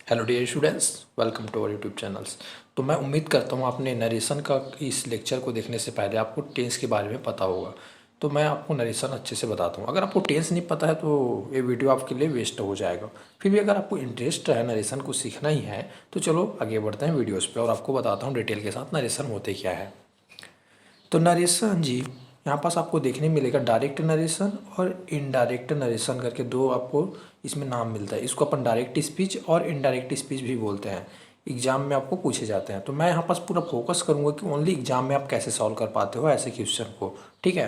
Hello dear students, welcome to our YouTube channels. तो मैं उम्मीद करता हूँ आपने नरेशन का इस लेक्चर को देखने से पहले आपको टेंस के बारे में पता होगा। तो मैं आपको नरेशन अच्छे से बताता हूँ। अगर आपको टेंस नहीं पता है तो ये वीडियो आपके लिए वेस्ट हो जाएगा। फिर भी अगर आपको इंटरेस्ट है नरेशन को सीखना ही है तो चलो आगे बढ़ते हैं वीडियोज़ पर और आपको बताता हूँ डिटेल के साथ नरेशन होते क्या है। तो नरेशन जी, यहाँ पास आपको देखने मिलेगा डायरेक्ट नरेशन और इनडायरेक्ट नरेशन करके दो आपको इसमें नाम मिलता है। इसको अपन डायरेक्ट स्पीच और इनडायरेक्ट स्पीच भी बोलते हैं। एग्जाम में आपको पूछे जाते हैं। तो मैं यहाँ पास पूरा फोकस करूँगा कि ओनली एग्जाम में आप कैसे सॉल्व कर पाते हो ऐसे क्वेश्चन को। ठीक है,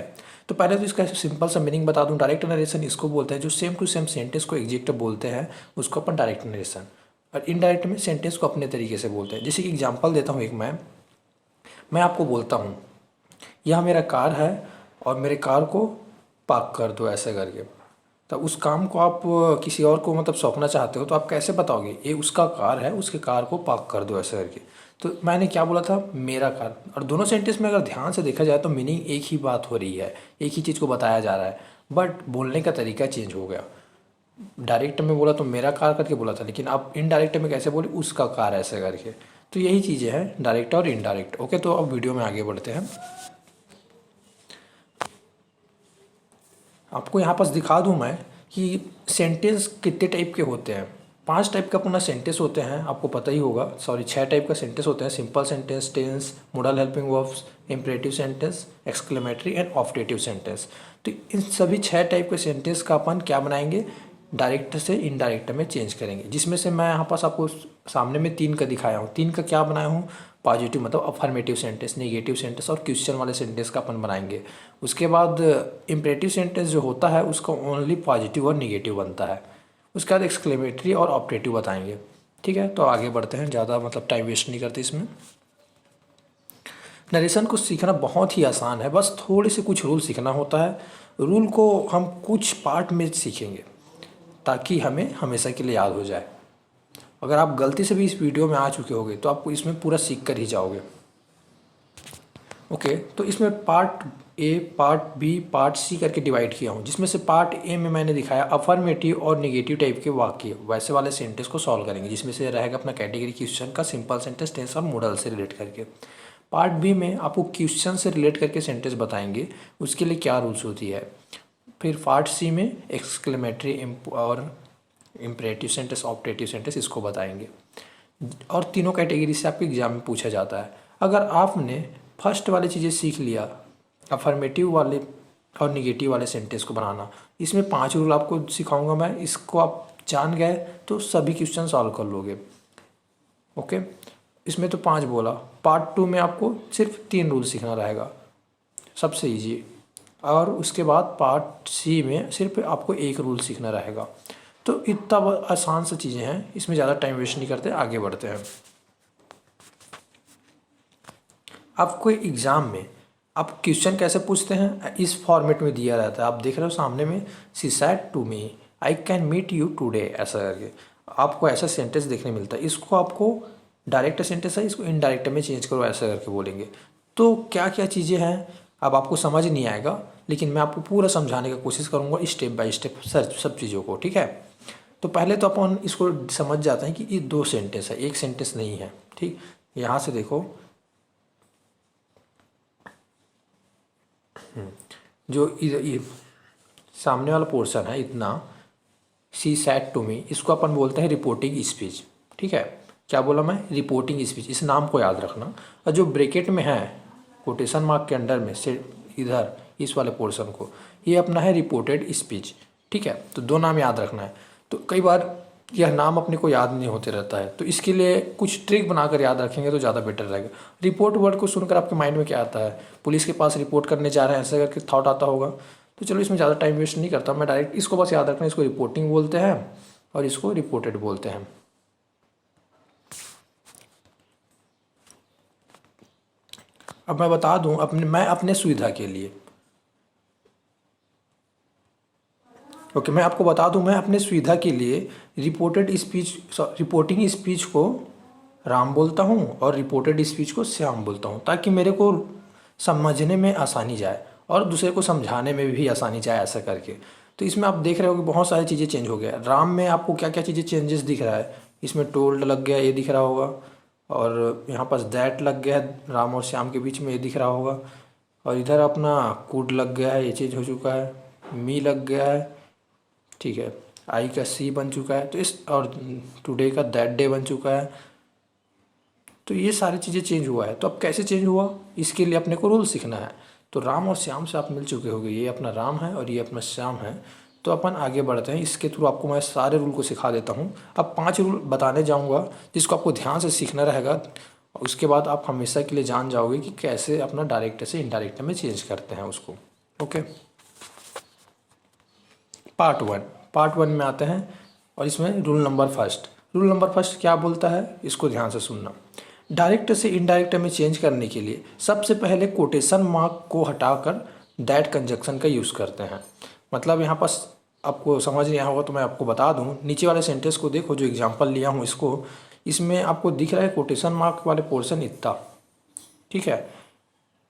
तो पहले तो इसका सिंपल सा मीनिंग बता दूँ। डायरेक्ट नरेशन इसको बोलते हैं जो सेम टू सेम सेंटेंस को एग्जैक्ट बोलते हैं, उसको अपन डायरेक्ट नरेशन। और इनडायरेक्ट में सेंटेंस को अपने तरीके से बोलते हैं। जैसे कि एग्जाम्पल देता हूँ एक मैं आपको बोलता हूँ यह मेरा कार है और मेरे कार को पार्क कर दो ऐसे करके। तो उस काम को आप किसी और को मतलब सौंपना चाहते हो तो आप कैसे बताओगे ये उसका कार है, उसके कार को पार्क कर दो ऐसे करके। तो मैंने क्या बोला था, मेरा कार। और दोनों सेंटेंस में अगर ध्यान से देखा जाए तो मीनिंग एक ही बात हो रही है, एक ही चीज़ को बताया जा रहा है, बट बोलने का तरीका चेंज हो गया। डायरेक्ट में बोला तो मेरा कार करके बोला था, लेकिन आप इनडायरेक्ट में कैसे बोले, उसका कार ऐसे करके। तो यही चीज़ें हैं डायरेक्ट और इनडायरेक्ट। ओके, तो अब वीडियो में आगे बढ़ते हैं। आपको यहाँ पास दिखा दूँ मैं कि सेंटेंस कितने टाइप के होते हैं। 5 टाइप का अपना सेंटेंस होते हैं, आपको पता ही होगा। सॉरी, 6 टाइप का सेंटेंस होते हैं। Simple sentence, tense, modal helping verbs, imperative sentence, exclamatory and optative sentence. तो इन सभी 6 टाइप के सेंटेंस का अपन क्या बनाएंगे, डायरेक्ट से इनडायरेक्ट में चेंज करेंगे। जिसमें से मैं यहाँ पास आपको सामने में 3 का दिखाया हूँ। 3 का क्या बनाया हूँ, पॉजिटिव मतलब अफर्मेटिव सेंटेंस, नेगेटिव सेंटेंस और क्वेश्चन वाले सेंटेंस का अपन बनाएंगे। उसके बाद इम्परेटिव सेंटेंस जो होता है उसका ओनली पॉजिटिव और नेगेटिव बनता है। उसके बाद एक्सक्लेमेटरी और ऑप्टेटिव बताएंगे। ठीक है, तो आगे बढ़ते हैं, ज़्यादा मतलब टाइम वेस्ट नहीं करते इसमें। नरेशन को सीखना बहुत ही आसान है, बस थोड़े से कुछ रूल सीखना होता है। रूल को हम कुछ पार्ट में सीखेंगे ताकि हमें हमेशा के लिए याद हो जाए। अगर आप गलती से भी इस वीडियो में आ चुके होंगे तो आप इसमें पूरा सीख कर ही जाओगे। ओके, तो इसमें part A, part B, part C करके डिवाइड किया हूँ। जिसमें से पार्ट ए में मैंने दिखाया अफर्मेटिव और नेगेटिव टाइप के वाक्य, वैसे वाले सेंटेंस को सॉल्व करेंगे। जिसमें से रहेगा अपना कैटेगरी क्वेश्चन का सिंपल सेंटेंस, टेंस और मॉडल से रिलेट करके। पार्ट बी में आपको क्वेश्चन से रिलेट करके सेंटेंस बताएंगे, उसके लिए क्या रूल्स होती है। फिर पार्ट सी में एक्सक्लेमेटरी और इम्परेटिव सेंटेंस, ऑप्टेटिव सेंटेंस इसको बताएंगे। और तीनों कैटेगरी से आपके एग्जाम में पूछा जाता है। अगर आपने फर्स्ट वाली चीज़ें सीख लिया, अफर्मेटिव वाले और निगेटिव वाले सेंटेंस को बनाना, इसमें 5 रूल आपको सिखाऊंगा मैं। इसको आप जान गए तो सभी क्वेश्चन सॉल्व कर लोगे। ओके, इसमें तो 5 बोला। पार्ट 2 में आपको सिर्फ 3 रूल सीखना रहेगा, सबसे ईजी। और उसके बाद पार्ट सी में सिर्फ आपको 1 रूल सीखना रहेगा। तो इतना आसान सा चीज़ें हैं, इसमें ज़्यादा टाइम वेस्ट नहीं करते, आगे बढ़ते हैं। आपको एग्ज़ाम में आप क्वेश्चन कैसे पूछते हैं, इस फॉर्मेट में दिया रहता है। आप देख रहे हो सामने में, she said to me I can meet you today, ऐसा करके आपको ऐसा सेंटेंस देखने मिलता है। इसको आपको डायरेक्ट सेंटेंस है, इसको इनडायरेक्ट में चेंज करो ऐसा करके बोलेंगे। तो क्या क्या चीज़ें हैं अब आपको समझ नहीं आएगा, लेकिन मैं आपको पूरा समझाने की कोशिश करूँगा स्टेप बाय स्टेप सब चीज़ों को। ठीक है, तो पहले तो अपन इसको समझ जाते हैं कि ये 2 सेंटेंस है, एक सेंटेंस नहीं है। ठीक, यहाँ से देखो, जो ये सामने वाला पोर्शन है इतना, शी सैड टू मी, इसको अपन बोलते हैं रिपोर्टिंग स्पीच। ठीक है, क्या बोला मैं, रिपोर्टिंग स्पीच, इस नाम को याद रखना। और जो ब्रैकेट में है कोटेशन मार्क के अंडर में से इधर इस वाले पोर्शन को, ये अपना है रिपोर्टेड स्पीच। ठीक है, तो 2 नाम याद रखना है। तो कई बार यह नाम अपने को याद नहीं होते रहता है, तो इसके लिए कुछ ट्रिक बनाकर याद रखेंगे तो ज़्यादा बेटर रहेगा। रिपोर्ट वर्ड को सुनकर आपके माइंड में क्या आता है, पुलिस के पास रिपोर्ट करने जा रहे हैं ऐसा करके थॉट आता होगा। तो चलो इसमें ज़्यादा टाइम वेस्ट नहीं करता मैं, डायरेक्ट इसको बस याद रखना, इसको रिपोर्टिंग बोलते हैं और इसको रिपोर्टेड बोलते हैं। अब मैं बता दूं मैं अपने सुविधा के लिए, ओके, मैं आपको बता दूं मैं अपने सुविधा के लिए रिपोर्टिंग स्पीच को राम बोलता हूं और रिपोर्टेड स्पीच को श्याम बोलता हूं, ताकि मेरे को समझने में आसानी जाए और दूसरे को समझाने में भी आसानी जाए ऐसा करके। तो इसमें आप देख रहे हो कि बहुत सारी चीज़ें चेंज हो गया। राम में आपको क्या क्या चीज़ें चेंजेस दिख रहा है, इसमें टोल्ड लग गया, ये दिख रहा होगा, और यहाँ पास दैट लग गया है राम और श्याम के बीच में, ये दिख रहा होगा, और इधर अपना कुड लग गया है, ये चीज़ हो चुका है, मी लग गया है, ठीक है, आई का सी बन चुका है, तो इस और टुडे का दैट डे बन चुका है। तो ये सारी चीज़ें चेंज हुआ है। तो अब कैसे चेंज हुआ, इसके लिए अपने को रूल सीखना है। तो राम और श्याम से आप मिल चुके होंगे, ये अपना राम है और ये अपना श्याम है। तो अपन आगे बढ़ते हैं, इसके थ्रू आपको मैं सारे रूल को सिखा देता हूँ। अब 5 रूल बताने जाऊँगा जिसको आपको ध्यान से सीखना रहेगा। उसके बाद आप हमेशा के लिए जान जाओगे कि कैसे अपना डायरेक्ट से इनडायरेक्ट में चेंज करते हैं उसको। ओके, पार्ट 1 में आते हैं, और इसमें रूल नंबर फर्स्ट क्या बोलता है, इसको ध्यान से सुनना। डायरेक्ट से इनडायरेक्ट में चेंज करने के लिए सबसे पहले कोटेशन मार्क को हटाकर दैट कंजक्शन का यूज़ करते हैं। मतलब यहाँ पास आपको समझ नहीं आया होगा तो मैं आपको बता दूँ, नीचे वाले सेंटेंस को देखो जो एग्जांपल लिया हूँ इसको, इसमें आपको दिख रहा है कोटेशन मार्क वाले पोर्शन इतना, ठीक है,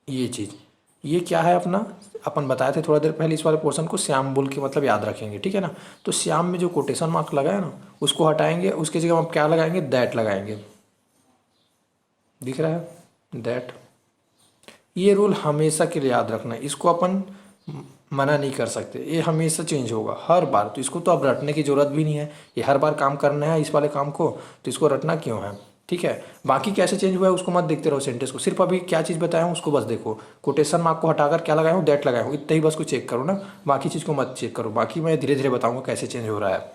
ये चीज़, ये क्या है अपना, अपन बताए थे थोड़ा देर पहले, इस वाले पोर्शन को श्याम बोल के मतलब याद रखेंगे, ठीक है ना। तो श्याम में जो कोटेशन मार्क लगा है ना, उसको हटाएंगे, उसकी जगह हम क्या लगाएंगे, दैट लगाएंगे, दिख रहा है दैट। ये रूल हमेशा के लिए याद रखना है, इसको अपन मना नहीं कर सकते, ये हमेशा चेंज होगा हर बार। तो इसको तो अब रटने की ज़रूरत भी नहीं है, ये हर बार काम करना है इस वाले काम को, तो इसको रटना क्यों है, ठीक है। बाकी कैसे चेंज हुआ है उसको मत देखते रहो सेंटेंस को, सिर्फ अभी क्या चीज़ बताया हूँ उसको बस देखो। कोटेशन मार्क को हटाकर क्या लगाया हूँ, दैट लगाया हूँ, इतना ही बस को चेक करो ना, बाकी चीज़ को मत चेक करो, बाकी मैं धीरे धीरे बताऊँगा कैसे चेंज हो रहा है।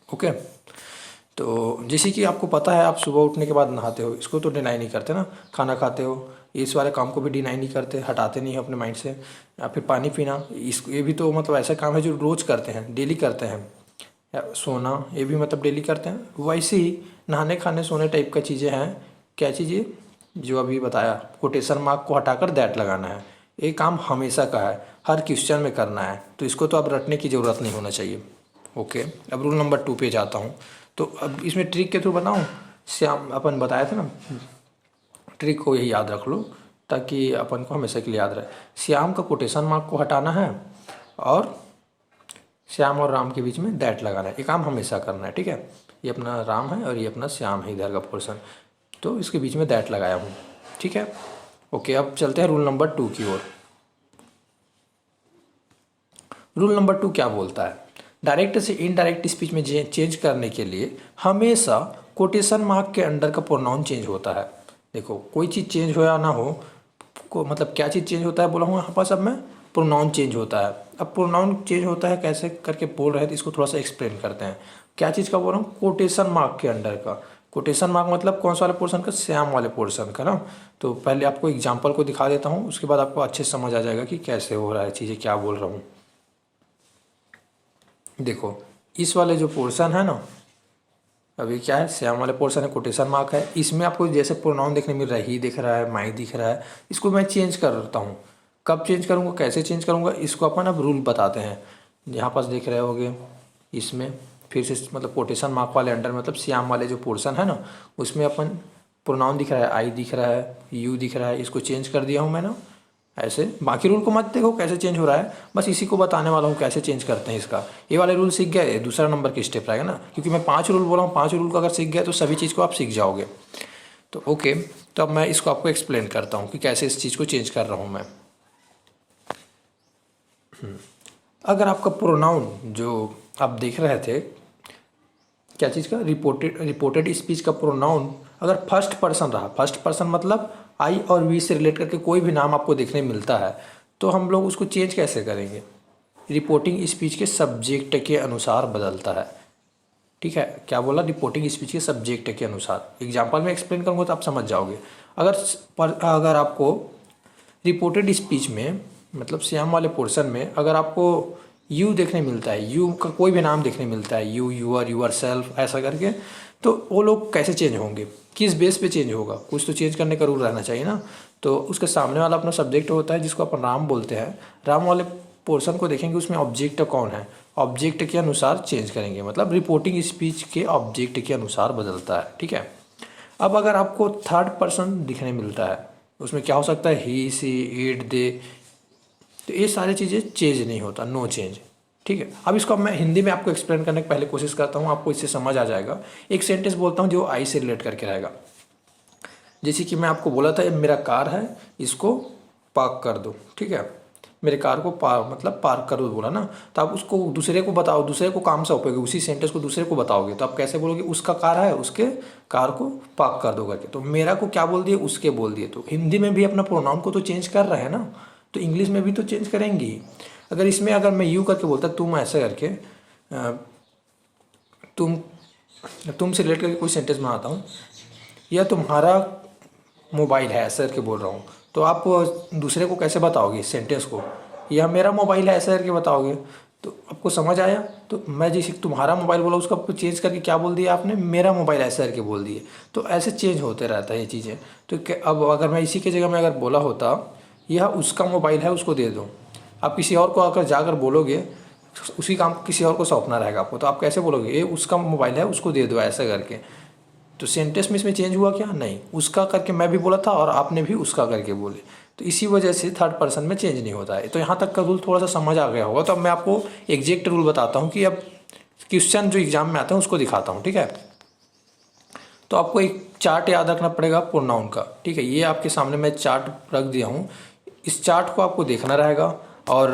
ओके, तो जैसे कि आपको पता है आप सुबह उठने के बाद नहाते हो, इसको तो डिनाई नहीं करते ना, खाना खाते हो, इस वाले काम को भी डिनाई नहीं करते, हटाते नहीं हो अपने माइंड से। या फिर पानी पीना, ये भी तो मतलब ऐसा काम है जो रोज़ करते हैं, डेली करते हैं। या सोना, ये भी मतलब डेली करते हैं। वैसे ही नहाने खाने सोने टाइप का चीज़ें हैं, क्या चीज़ें जो अभी बताया, कोटेशन मार्क को हटाकर दैट लगाना है, ये काम हमेशा का है, हर क्वेश्चन में करना है, तो इसको तो अब रटने की ज़रूरत नहीं होना चाहिए। ओके, अब रूल नंबर 2 पे जाता हूँ। तो अब इसमें ट्रिक के थ्रू बताऊँ, श्याम अपन बताया था ना, ट्रिक को यही याद रख लो ताकि अपन को हमेशा के लिए याद रहे। श्याम का कोटेशन मार्क को हटाना है और श्याम और राम के बीच में दैट लगाना है, ये काम हमेशा करना है, ठीक है। ये अपना राम है और ये अपना श्याम है इधर का पोर्शन, तो इसके बीच में दैट लगाया हूँ, ठीक है। ओके, अब चलते हैं रूल नंबर 2 की ओर। रूल नंबर 2 क्या बोलता है, डायरेक्ट से इनडायरेक्ट स्पीच में चेंज करने के लिए हमेशा कोटेशन मार्क के अंडर का प्रोनाउन चेंज होता है। देखो कोई चीज़ चेंज हो या ना हो, को मतलब क्या चीज़ चेंज होता है बोला हूँ यहाँ पास, अब मैं प्रोनाउन चेंज होता है। अब प्रोनाउन चेंज होता है कैसे करके बोल रहे थे, इसको थोड़ा सा एक्सप्लेन करते हैं। क्या चीज़ का बोल रहा हूँ, कोटेशन मार्क के अंडर का। कोटेशन मार्क मतलब कौन सा वाले पोर्शन का, श्याम वाले पोर्शन का ना। तो पहले आपको एग्जाम्पल को दिखा देता हूँ, उसके बाद आपको अच्छे से समझ आ जाएगा कि कैसे हो रहा है चीज़ें, क्या बोल रहा हूँ। देखो इस वाले जो पोर्शन है ना, अभी क्या है, श्याम वाले पोर्शन है, कोटेशन मार्क है, इसमें आपको जैसे प्रोनाउन देखने मिल रहा है, ही दिख रहा है, माई दिख रहा है, इसको मैं चेंज करता हूँ। कब चेंज करूँगा, कैसे चेंज करूँगा, इसको अपन अब रूल बताते हैं। यहाँ पास देख रहे होगे, इसमें फिर से मतलब कोटेशन मार्क वाले अंडर मतलब श्याम वाले जो पोर्शन है ना, उसमें अपन प्रोनाउन दिख रहा है, आई दिख रहा है, यू दिख रहा है, इसको चेंज कर दिया हूँ मैं ना ऐसे। बाकी रूल को मत देखो कैसे चेंज हो रहा है, बस इसी को बताने वाला हूँ कैसे चेंज करते हैं इसका। ये वाले रूल सीख गए, दूसरा नंबर की स्टेप रहेगा ना, क्योंकि मैं 5 रूल बोला हूँ, 5 रूल को अगर सीख गए तो सभी चीज़ को आप सीख जाओगे। तो ओके, तो अब मैं इसको आपको एक्सप्लेन करता हूँ कि कैसे इस चीज़ को चेंज कर रहा हूँ मैं। अगर आपका प्रोनाउन जो आप देख रहे थे, क्या चीज़ का, रिपोर्टेड स्पीच का प्रोनाउन अगर फर्स्ट पर्सन रहा, फर्स्ट पर्सन मतलब आई और वी से रिलेट करके कोई भी नाम आपको देखने मिलता है, तो हम लोग उसको चेंज कैसे करेंगे, रिपोर्टिंग स्पीच के सब्जेक्ट के अनुसार बदलता है, ठीक है। क्या बोला, रिपोर्टिंग स्पीच के सब्जेक्ट के अनुसार। एग्जाम्पल में एक्सप्लेन करूँगा तो आप समझ जाओगे। अगर आपको रिपोर्टेड स्पीच में मतलब श्याम वाले पोर्शन में अगर आपको यू देखने मिलता है, यू का कोई भी नाम देखने मिलता है, यू, यूअर, यूअर सेल्फ ऐसा करके, तो वो लोग कैसे चेंज होंगे, किस बेस पे चेंज होगा, कुछ तो चेंज करने का रूल रहना चाहिए ना। तो उसके सामने वाला अपना सब्जेक्ट होता है जिसको अपन राम बोलते हैं, राम वाले पोर्शन को देखेंगे, उसमें ऑब्जेक्ट कौन है, ऑब्जेक्ट के अनुसार चेंज करेंगे, मतलब रिपोर्टिंग स्पीच के ऑब्जेक्ट के अनुसार बदलता है, ठीक है। अब अगर आपको थर्ड पर्सन दिखने मिलता है, उसमें क्या हो सकता है, ही, सी, इट, दे, तो ये सारी चीज़ें चेंज नहीं होता, नो चेंज, ठीक है। अब इसको मैं हिंदी में आपको एक्सप्लेन करने की पहले कोशिश करता हूँ, आपको इससे समझ आ जाएगा। एक सेंटेंस बोलता हूँ जो आई से रिलेट करके रहेगा। जैसे कि मैं आपको बोला था मेरा कार है, इसको पार्क कर दो, ठीक है। मेरे कार को पार्क कर दो बोला ना, तो आप उसको दूसरे को बताओ, दूसरे को काम सौंपोगे, उसी सेंटेंस को दूसरे को बताओगे तो आप कैसे बोलोगे, उसका कार है, उसके कार को पार्क कर दो करके। तो मेरा को क्या बोल दिए, उसके बोल दिए। तो हिंदी में भी अपना प्रोनाउन को तो चेंज कर रहे हैं ना, तो इंग्लिश में भी तो चेंज करेंगी। अगर इसमें अगर मैं यू करके बोलता, तुम ऐसे करके तुम से रिलेट करके कोई सेंटेंस बनाता हूँ, या तुम्हारा मोबाइल है ऐसे करके बोल रहा हूँ, तो आप दूसरे को कैसे बताओगे इस सेंटेंस को, या मेरा मोबाइल है ऐसे करके बताओगे। तो आपको समझ आया। तो मैं जैसे तुम्हारा मोबाइल बोला, उसका चेंज करके क्या बोल दिया आपने, मेरा मोबाइल ऐसे करके बोल दिए। तो ऐसे चेंज होते रहता है ये चीज़ें। तो अब अगर मैं इसी की जगह में अगर बोला होता यह उसका मोबाइल है, उसको दे दो, आप किसी और को अगर जाकर बोलोगे, उसी काम किसी और को सौंपना रहेगा आपको, तो आप कैसे बोलोगे, ये उसका मोबाइल है, उसको दे दो ऐसा करके। तो सेंटेंस में इसमें चेंज हुआ क्या, नहीं, उसका करके मैं भी बोला था और आपने भी उसका करके बोले, तो इसी वजह से थर्ड पर्सन में चेंज नहीं होता है। तो यहाँ तक का रूल थोड़ा सा समझ आ गया होगा। तो अब मैं आपको एग्जैक्ट रूल बताता हूँ कि अब क्वेश्चन जो एग्जाम में आता है उसको दिखाता हूँ, ठीक है। तो आपको एक चार्ट याद रखना पड़ेगा प्रोनाउन का, ठीक है। ये आपके सामने मैं चार्ट रख दिया हूँ, इस चार्ट को आपको देखना रहेगा और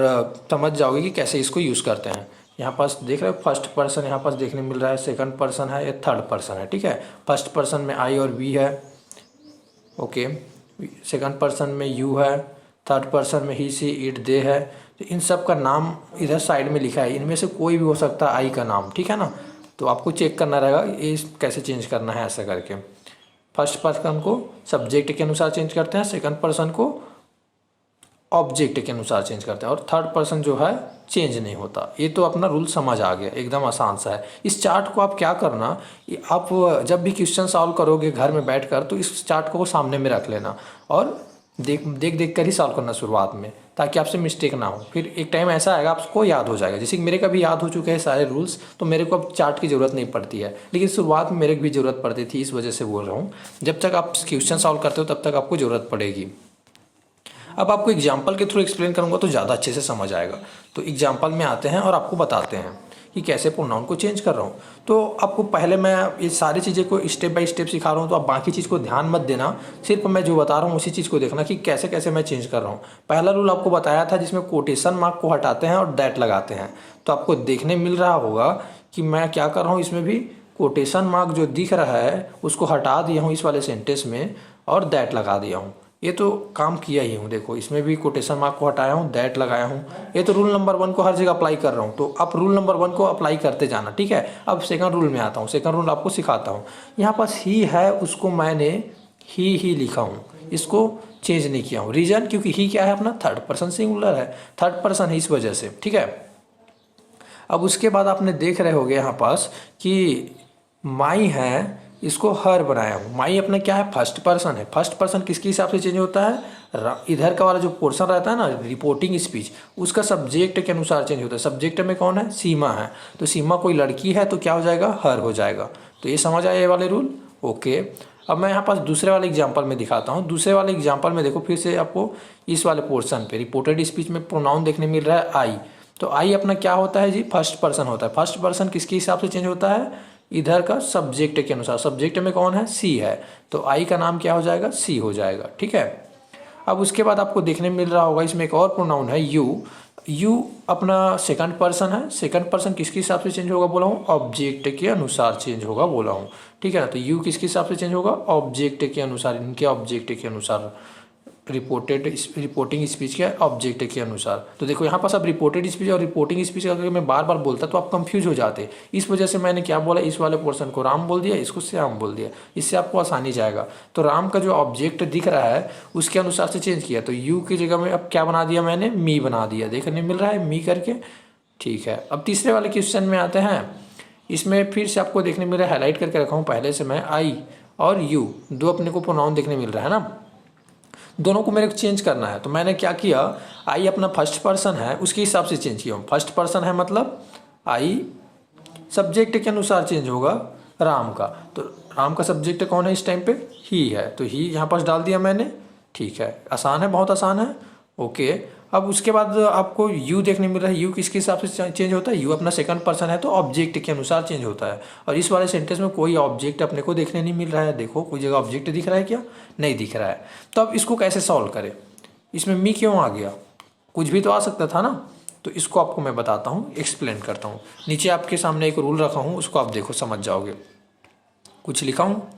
समझ जाओगे कि कैसे इसको यूज़ करते हैं। यहाँ पास देख रहे हो फर्स्ट पर्सन यहाँ पास देखने मिल रहा है, सेकंड पर्सन है, या थर्ड पर्सन है, ठीक है। फर्स्ट पर्सन में आई और वी है, ओके। सेकंड पर्सन में यू है, थर्ड पर्सन में ही सी इट दे है। तो इन सब का नाम इधर साइड में लिखा है, इनमें से कोई भी हो सकता है आई का नाम, ठीक है ना। तो आपको चेक करना रहेगा ये कैसे चेंज करना है ऐसा करके। फर्स्ट पर्सन को सब्जेक्ट के अनुसार चेंज करते हैं, सेकंड पर्सन को ऑब्जेक्ट के अनुसार चेंज करते हैं, और थर्ड पर्सन जो है चेंज नहीं होता। ये तो अपना रूल समझ आ गया, एकदम आसान सा है। इस चार्ट को आप क्या करना, आप जब भी क्वेश्चन सॉल्व करोगे घर में बैठकर, तो इस चार्ट को सामने में रख लेना और देख कर ही सॉल्व करना शुरुआत में, ताकि आपसे मिस्टेक ना हो। फिर एक टाइम ऐसा आएगा आपको याद हो जाएगा। जैसे कि मेरे का भी याद हो चुके हैं सारे रूल्स, तो मेरे को अब चार्ट की ज़रूरत नहीं पड़ती है, लेकिन शुरुआत में मेरे को भी ज़रूरत पड़ती थी, इस वजह से बोल रहा हूँ। जब तक आप क्वेश्चन सॉल्व करते हो तब तक आपको ज़रूरत पड़ेगी। अब आपको एग्जाम्पल के थ्रू एक्सप्लेन करूंगा तो ज़्यादा अच्छे से समझ आएगा। तो एग्जाम्पल में आते हैं और आपको बताते हैं कि कैसे प्रोनाउन को चेंज कर रहा हूँ। तो आपको पहले मैं ये सारी चीज़ें को स्टेप बाय स्टेप सिखा रहा हूँ, तो आप बाकी चीज़ को ध्यान मत देना, सिर्फ मैं जो बता रहा हूँ उसी चीज़ को देखना कि कैसे कैसे मैं चेंज कर रहा हूँ। पहला रूल आपको बताया था जिसमें कोटेशन मार्क को हटाते हैं और दैट लगाते हैं। तो आपको देखने मिल रहा होगा कि मैं क्या कर रहा हूँ, इसमें भी कोटेशन मार्क जो दिख रहा है उसको हटा दिया हूँ इस वाले सेंटेंस में, और दैट लगा दिया हूँ। ये तो काम किया ही हूँ, देखो इसमें भी कोटेशन मार्क को हटाया हूँ, दैट लगाया हूँ। ये तो रूल नंबर 1 को हर जगह अप्लाई कर रहा हूँ, तो आप रूल नंबर 1 को अप्लाई करते जाना, ठीक है। अब सेकंड रूल में आता हूँ, सेकंड रूल आपको सिखाता हूँ। यहाँ पास ही है, उसको मैंने ही लिखा हूँ, इसको चेंज नहीं किया हूँ। रीज़न, क्योंकि ही क्या है अपना थर्ड पर्सन सिंगुलर है, थर्ड पर्सन है, इस वजह से, ठीक है। अब उसके बाद आपने देख रहे होगे यहाँ पास कि माई है, इसको हर बनाया हूँ। माई अपना क्या है, फर्स्ट पर्सन है। फर्स्ट पर्सन किसके हिसाब से चेंज होता है, इधर का वाला जो पोर्शन रहता है ना रिपोर्टिंग स्पीच, उसका सब्जेक्ट के अनुसार चेंज होता है। सब्जेक्ट में कौन है, सीमा है, तो सीमा कोई लड़की है तो क्या हो जाएगा, हर हो जाएगा। तो ये समझ आया ये वाले रूल, ओके। अब मैं यहाँ पास दूसरे वाले एग्जाम्पल में दिखाता हूँ। दूसरे वाले एग्जाम्पल में देखो फिर से आपको इस वाले पोर्शन पे रिपोर्टेड स्पीच में प्रोनाउन देखने मिल रहा है आई। तो आई अपना क्या होता है जी, फर्स्ट पर्सन होता है। फर्स्ट पर्सन किसके हिसाब से चेंज होता है, इधर का सब्जेक्ट के अनुसार। सब्जेक्ट में कौन है, सी है, तो आई का नाम क्या हो जाएगा, सी हो जाएगा, ठीक है। अब उसके बाद आपको देखने मिल रहा होगा इसमें एक और प्रोनाउन है यू। यू अपना सेकंड पर्सन है। सेकंड पर्सन किसके हिसाब से चेंज होगा बोला हूँ, ऑब्जेक्ट के अनुसार चेंज होगा बोला हूँ, ठीक है ना। तो यू किसके हिसाब से चेंज होगा, ऑब्जेक्ट के अनुसार, इनके ऑब्जेक्ट के अनुसार, रिपोर्टिंग स्पीच के ऑब्जेक्ट के अनुसार। तो देखो यहाँ पास अब रिपोर्टेड स्पीच और रिपोर्टिंग स्पीच अगर मैं बार बार बोलता तो आप कंफ्यूज हो जाते। इस वजह से मैंने क्या बोला, इस वाले पोर्शन को राम बोल दिया, इसको श्याम बोल दिया, इससे आपको आसानी जाएगा। तो राम का जो ऑब्जेक्ट दिख रहा है उसके अनुसार से चेंज किया, तो यू की जगह में अब क्या बना दिया मैंने, मी बना दिया, देखने मिल रहा है मी करके, ठीक है। अब तीसरे वाले क्वेश्चन में आते हैं। इसमें फिर से आपको देखने मिल रहा है, हाईलाइट करके रखा हूँ पहले से मैं, आई और यू दो अपने को प्रोनाउन देखने मिल रहा है ना, दोनों को मेरे को चेंज करना है। तो मैंने क्या किया, आई अपना फर्स्ट पर्सन है उसके हिसाब से चेंज किया हूँ। फर्स्ट पर्सन है मतलब आई सब्जेक्ट के अनुसार चेंज होगा राम का, तो राम का सब्जेक्ट कौन है इस टाइम पे, ही है, तो ही यहाँ पास डाल दिया मैंने, ठीक है। आसान है, बहुत आसान है, ओके। अब उसके बाद आपको यू देखने मिल रहा है। यू किसके हिसाब से चेंज होता है? यू अपना सेकंड पर्सन है तो ऑब्जेक्ट के अनुसार चेंज होता है। और इस वाले सेंटेंस में कोई ऑब्जेक्ट अपने को देखने नहीं मिल रहा है। देखो कोई जगह ऑब्जेक्ट दिख रहा है क्या? नहीं दिख रहा है। तो अब इसको कैसे सॉल्व करें? इसमें मी क्यों आ गया? कुछ भी तो आ सकता था ना। तो इसको आपको मैं बताता हूँ, एक्सप्लेन करता हूँ। नीचे आपके सामने एक रूल रखा हूँ, उसको आप देखो, समझ जाओगे। कुछ लिखा हूँ।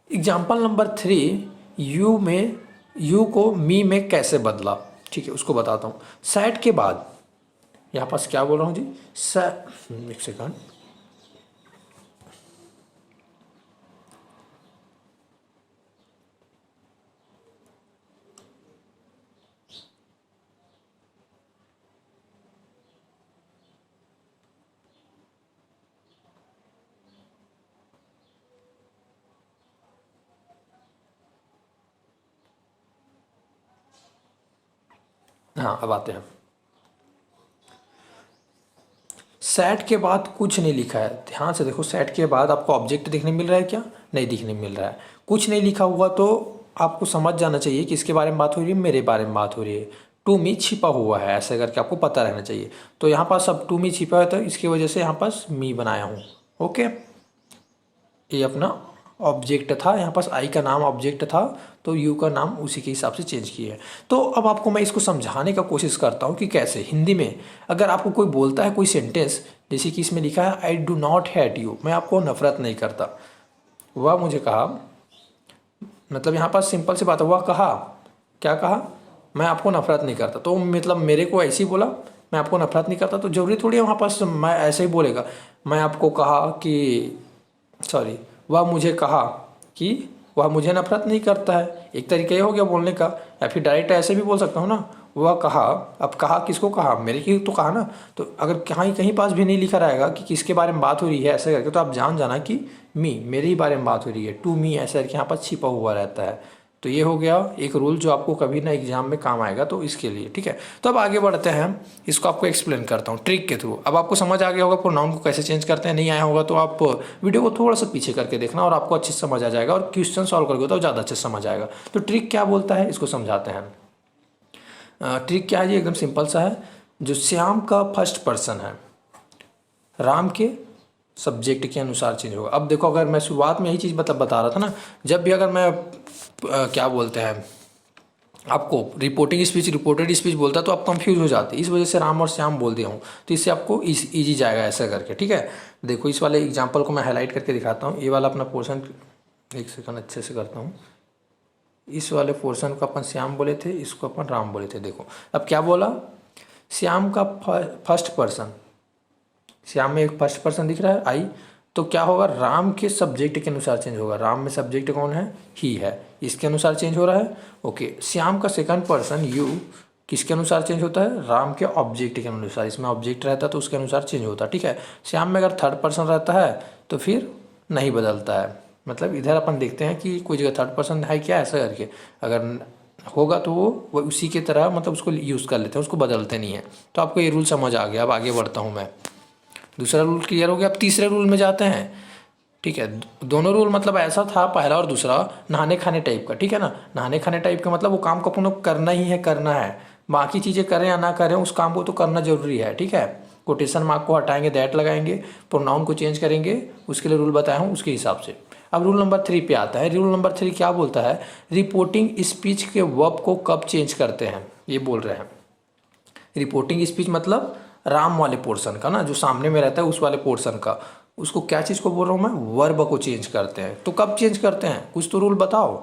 एग्जाम्पल नंबर 3, यू में यू को मी में कैसे बदला, ठीक है, उसको बताता हूँ। सैट के बाद यहाँ पास क्या बोल रहा हूँ जी? एक सेकंड। हाँ, अब आते हैं। सेट के बाद कुछ नहीं लिखा है, ध्यान से देखो। सेट के बाद आपको ऑब्जेक्ट दिखने मिल रहा है क्या? नहीं दिखने मिल रहा है। कुछ नहीं लिखा हुआ तो आपको समझ जाना चाहिए कि इसके बारे में बात हो रही है, मेरे बारे में बात हो रही है। टू मी छिपा हुआ है, ऐसे करके आपको पता रहना चाहिए। तो यहाँ पास अब टू मी छिपा है तो इसकी वजह से यहाँ पास मी बनाया हूँ। ओके, ये अपना ऑब्जेक्ट था, यहाँ पास आई का नाम ऑब्जेक्ट था तो यू का नाम उसी के हिसाब से चेंज किया है। तो अब आपको मैं इसको समझाने का कोशिश करता हूँ कि कैसे हिंदी में अगर आपको कोई बोलता है कोई सेंटेंस, जैसे कि इसमें लिखा है I do not hate you, मैं आपको नफरत नहीं करता। वह मुझे कहा, मतलब यहाँ पास सिंपल सी बात है, वह कहा, क्या कहा? मैं आपको नफरत नहीं करता। तो मतलब मेरे को ऐसे ही बोला मैं आपको नफरत नहीं करता, तो जरूरी थोड़ी है वहाँ पास मैं ऐसे ही बोलेगा। मैं आपको कहा कि, सॉरी, वह मुझे कहा कि वह मुझे नफरत नहीं करता है, एक तरीका ये हो गया बोलने का। या फिर डायरेक्ट ऐसे भी बोल सकता हूँ ना, वह कहा। अब कहा किसको कहा? मेरे की तो कहा ना। तो अगर कहीं कहीं पास भी नहीं लिखा रहेगा कि किसके बारे में बात हो रही है ऐसे करके, तो आप जान जाना कि मी, मेरे ही बारे में बात हो रही है। टू मी ऐसे करके यहाँ पर छिपा हुआ रहता है। तो ये हो गया एक रूल जो आपको कभी ना एग्जाम में काम आएगा, तो इसके लिए, ठीक है। तो अब आगे बढ़ते हैं, इसको आपको एक्सप्लेन करता हूँ ट्रिक के थ्रू। अब आपको समझ आ गया होगा प्रोनाउन को कैसे चेंज करते हैं। नहीं आया होगा तो आप वीडियो को थोड़ा सा पीछे करके देखना और आपको अच्छे से समझ आ जाएगा, और क्वेश्चन सॉल्व करके तो ज़्यादा अच्छे से समझ आएगा। तो ट्रिक क्या बोलता है इसको समझाते हैं। ट्रिक क्या है जी? एकदम सिंपल सा है। जो श्याम का फर्स्ट पर्सन है, राम के सब्जेक्ट के अनुसार चेंज होगा। अब देखो, अगर मैं शुरुआत में यही चीज़ बता रहा था ना, जब भी अगर मैं क्या बोलते हैं आपको रिपोर्टिंग स्पीच, रिपोर्टेड स्पीच बोलता तो आप कंफ्यूज हो जाते। इस वजह से राम और श्याम बोल दिया हूँ, तो इससे आपको इजी जाएगा ऐसा करके, ठीक है। देखो इस वाले एग्जाम्पल को मैं हाईलाइट करके दिखाता हूँ। ये वाला अपना पोर्शन, एक सेकंड अच्छे से करता हूँ। इस वाले पोर्शन को अपन श्याम बोले थे, इसको अपन राम बोले थे। देखो अब क्या बोला, श्याम का फर्स्ट पर्सन, श्याम में एक फर्स्ट पर्सन दिख रहा है आई, तो क्या होगा? राम के सब्जेक्ट के अनुसार चेंज होगा। राम में सब्जेक्ट कौन है? ही है, इसके अनुसार चेंज हो रहा है। ओके, श्याम का सेकंड पर्सन यू किसके अनुसार चेंज होता है? राम के ऑब्जेक्ट के अनुसार। इसमें ऑब्जेक्ट रहता है तो उसके अनुसार चेंज होता है, ठीक है। श्याम में अगर थर्ड पर्सन रहता है तो फिर नहीं बदलता है। मतलब इधर अपन देखते हैं कि कोई जगह थर्ड पर्सन है क्या, ऐसा करके अगर होगा तो वो उसी की तरह मतलब उसको यूज़ कर लेते हैं, उसको बदलते नहीं है। तो आपको ये रूल समझ आ गया। अब आगे बढ़ता हूँ मैं। दूसरा रूल क्लियर हो गया। अब तीसरे रूल में जाते हैं, ठीक है। दोनों रूल मतलब ऐसा था, पहला और दूसरा, नहाने खाने टाइप का, ठीक है ना। नहाने खाने टाइप का मतलब वो काम को अपन को करना ही है, करना है। बाकी चीज़ें करें या ना करें, उस काम को तो करना जरूरी है, ठीक है। कोटेशन मार्क को हटाएंगे, दैट लगाएंगे, प्रोनाउन को चेंज करेंगे, उसके लिए रूल बताया हूँ उसके हिसाब से। अब रूल नंबर 3 पे आता है। रूल नंबर 3 क्या बोलता है? रिपोर्टिंग स्पीच के वर्ब को कब चेंज करते हैं, ये बोल रहे हैं। रिपोर्टिंग स्पीच मतलब राम वाले पोर्शन का ना, जो सामने में रहता है उस वाले पोर्शन का, उसको क्या चीज़ को बोल रहा हूँ मैं? वर्ब को चेंज करते हैं। तो कब चेंज करते हैं, कुछ तो रूल बताओ।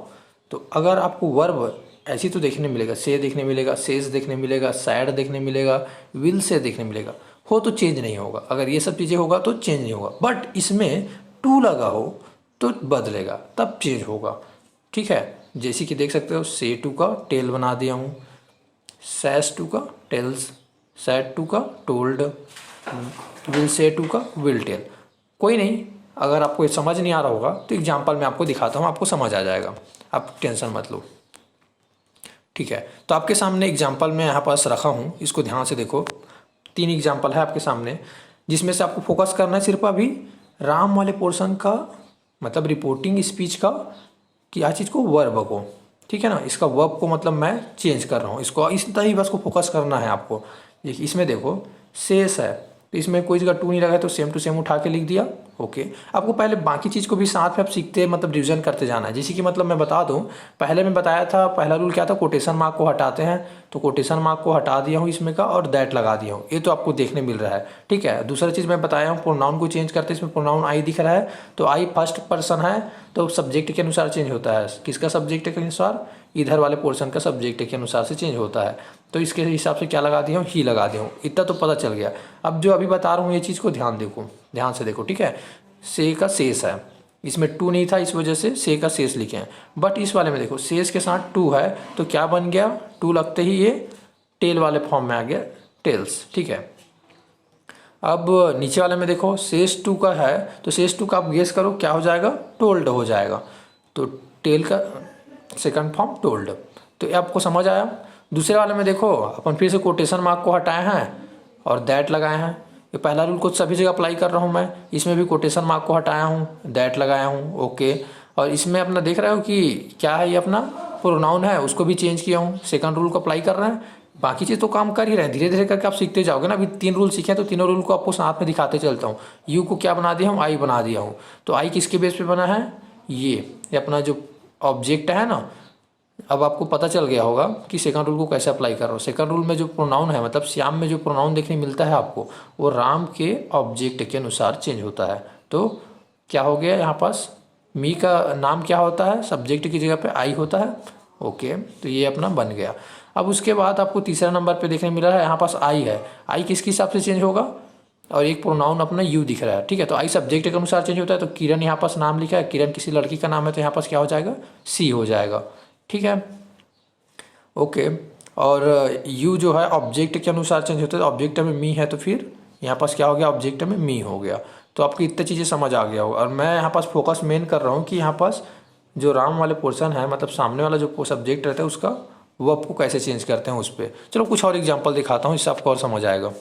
तो अगर आपको वर्ब ऐसी तो देखने मिलेगा, से देखने मिलेगा, सेज देखने मिलेगा, सैड देखने मिलेगा, विल से देखने मिलेगा, हो तो चेंज नहीं होगा। अगर ये सब चीज़ें होगा तो चेंज नहीं होगा। बट इसमें टू लगा हो तो बदलेगा, तब चेंज होगा, ठीक है। जैसे कि देख सकते हो, से टू का टेल बना दिया हूँ, सैस टू का टेल्स, सैड टू का टोल्ड, विल से टू का विल टेल। कोई नहीं, अगर आपको ये समझ नहीं आ रहा होगा तो एग्जाम्पल में आपको दिखाता हूँ, आपको समझ आ जाएगा, आप टेंशन मत लो, ठीक है। तो आपके सामने एग्जाम्पल में यहाँ पास रखा हूँ, इसको ध्यान से देखो। 3 एग्जाम्पल है आपके सामने, जिसमें से आपको फोकस करना है सिर्फ अभी राम वाले पोर्शन का, मतलब रिपोर्टिंग स्पीच का, क्या चीज़ को? वर्ब को। ठीक है ना। इसका वर्ब को मतलब मैं चेंज कर रहा हूँ, इसको इस तरह ही बस को फोकस करना है आपको। देखिए इसमें देखो सेस है, तो इसमें कोई जगह टू नहीं लगा है तो सेम टू सेम उठा के लिख दिया। ओके, आपको पहले बाकी चीज़ को भी साथ में आप सीखते मतलब रिविजन करते जाना है। जैसे कि मतलब मैं बता दूं, पहले मैं बताया था पहला रूल क्या था, कोटेशन मार्क को हटाते हैं, तो कोटेशन मार्क को हटा दिया हूँ इसमें का और दैट लगा दिया हूँ, ये तो आपको देखने मिल रहा है। ठीक है, दूसरा चीज़ मैं बताया हूँ प्रोनाउन को चेंज करते, इसमें प्रोनाउन आई दिख रहा है, तो आई फर्स्ट पर्सन है तो सब्जेक्ट के अनुसार चेंज होता है। किसका सब्जेक्ट के अनुसार, इधर वाले पोर्शन का सब्जेक्ट के अनुसार से चेंज होता है। तो इसके हिसाब से क्या लगा दिया हूँ, ही लगा दिया हूँ। इतना तो पता चल गया। अब जो अभी बता रहा हूँ ये चीज़ को ध्यान से देखो। ठीक है, से का शेष है, इसमें टू नहीं था इस वजह से से का शेष लिखे हैं। बट इस वाले में देखो शेष के साथ टू है तो क्या बन गया, टू लगते ही ये टेल वाले फॉर्म में आ गया, टेल्स। ठीक है, अब नीचे वाले में देखो शेष टू का है तो शेष टू का आप गेस करो क्या हो जाएगा, टोल्ड हो जाएगा। तो टेल का सेकंड फॉर्म टोल्ड। तो ये आपको समझ आया। दूसरे वाले में देखो अपन फिर से कोटेशन मार्क को हटाए हैं और दैट लगाए हैं। ये पहला रूल को सभी जगह अप्लाई कर रहा हूँ मैं, इसमें भी कोटेशन मार्क को हटाया हूँ, दैट लगाया हूँ। ओके, और इसमें अपना देख रहे हो कि क्या है, ये अपना प्रोनाउन है उसको भी चेंज किया हूँ, सेकंड रूल को अप्लाई कर रहे हैं। बाकी चीज़ तो काम कर ही रहे हैं, धीरे धीरे करके आप सीखते जाओगे ना। अभी 3 रूल सीखे तो तीनों रूल को आपको साथ में दिखाते चलता हूँ। यू को क्या बना दिया हूँ, आई बना दिया हूँ। तो आई किसके बेस पे बना है, ये अपना जो ऑब्जेक्ट है ना। अब आपको पता चल गया होगा कि सेकंड रूल को कैसे अप्लाई कर रहा हूँ। सेकंड रूल में जो प्रोनाउन है मतलब श्याम में जो प्रोनाउन देखने मिलता है आपको, वो राम के ऑब्जेक्ट के अनुसार चेंज होता है। तो क्या हो गया यहाँ पास, मी का नाम क्या होता है, सब्जेक्ट की जगह पे आई होता है। ओके, तो ये अपना बन गया। अब उसके बाद आपको तीसरा नंबर पे देखने मिल रहा है, यहाँ पास आई है, आई किसके हिसाब से चेंज होगा, और एक प्रोनाउन अपना यू दिख रहा है। ठीक है, तो आई सब्जेक्ट के अनुसार चेंज होता है। तो किरण यहाँ पास नाम लिखा है, किरण किसी लड़की का नाम है, तो यहाँ पास क्या हो जाएगा, सी हो जाएगा। ठीक है, ओके। और यू जो है ऑब्जेक्ट के अनुसार चेंज होता है, ऑब्जेक्ट में मी है तो फिर यहाँ पास क्या हो गया, ऑब्जेक्ट में मी हो गया। तो आपकी इतनी चीज़ें समझ आ गया होगा। और मैं यहाँ पास फोकस मेन कर रहा हूँ कि यहाँ पास जो राम वाले पोर्शन है मतलब सामने वाला जो सब्जेक्ट रहता है उसका वर्ब को कैसे चेंज करते हैं उस पर। चलो कुछ और एग्जाम्पल दिखाता हूँ, इससे आपको और समझ आएगा।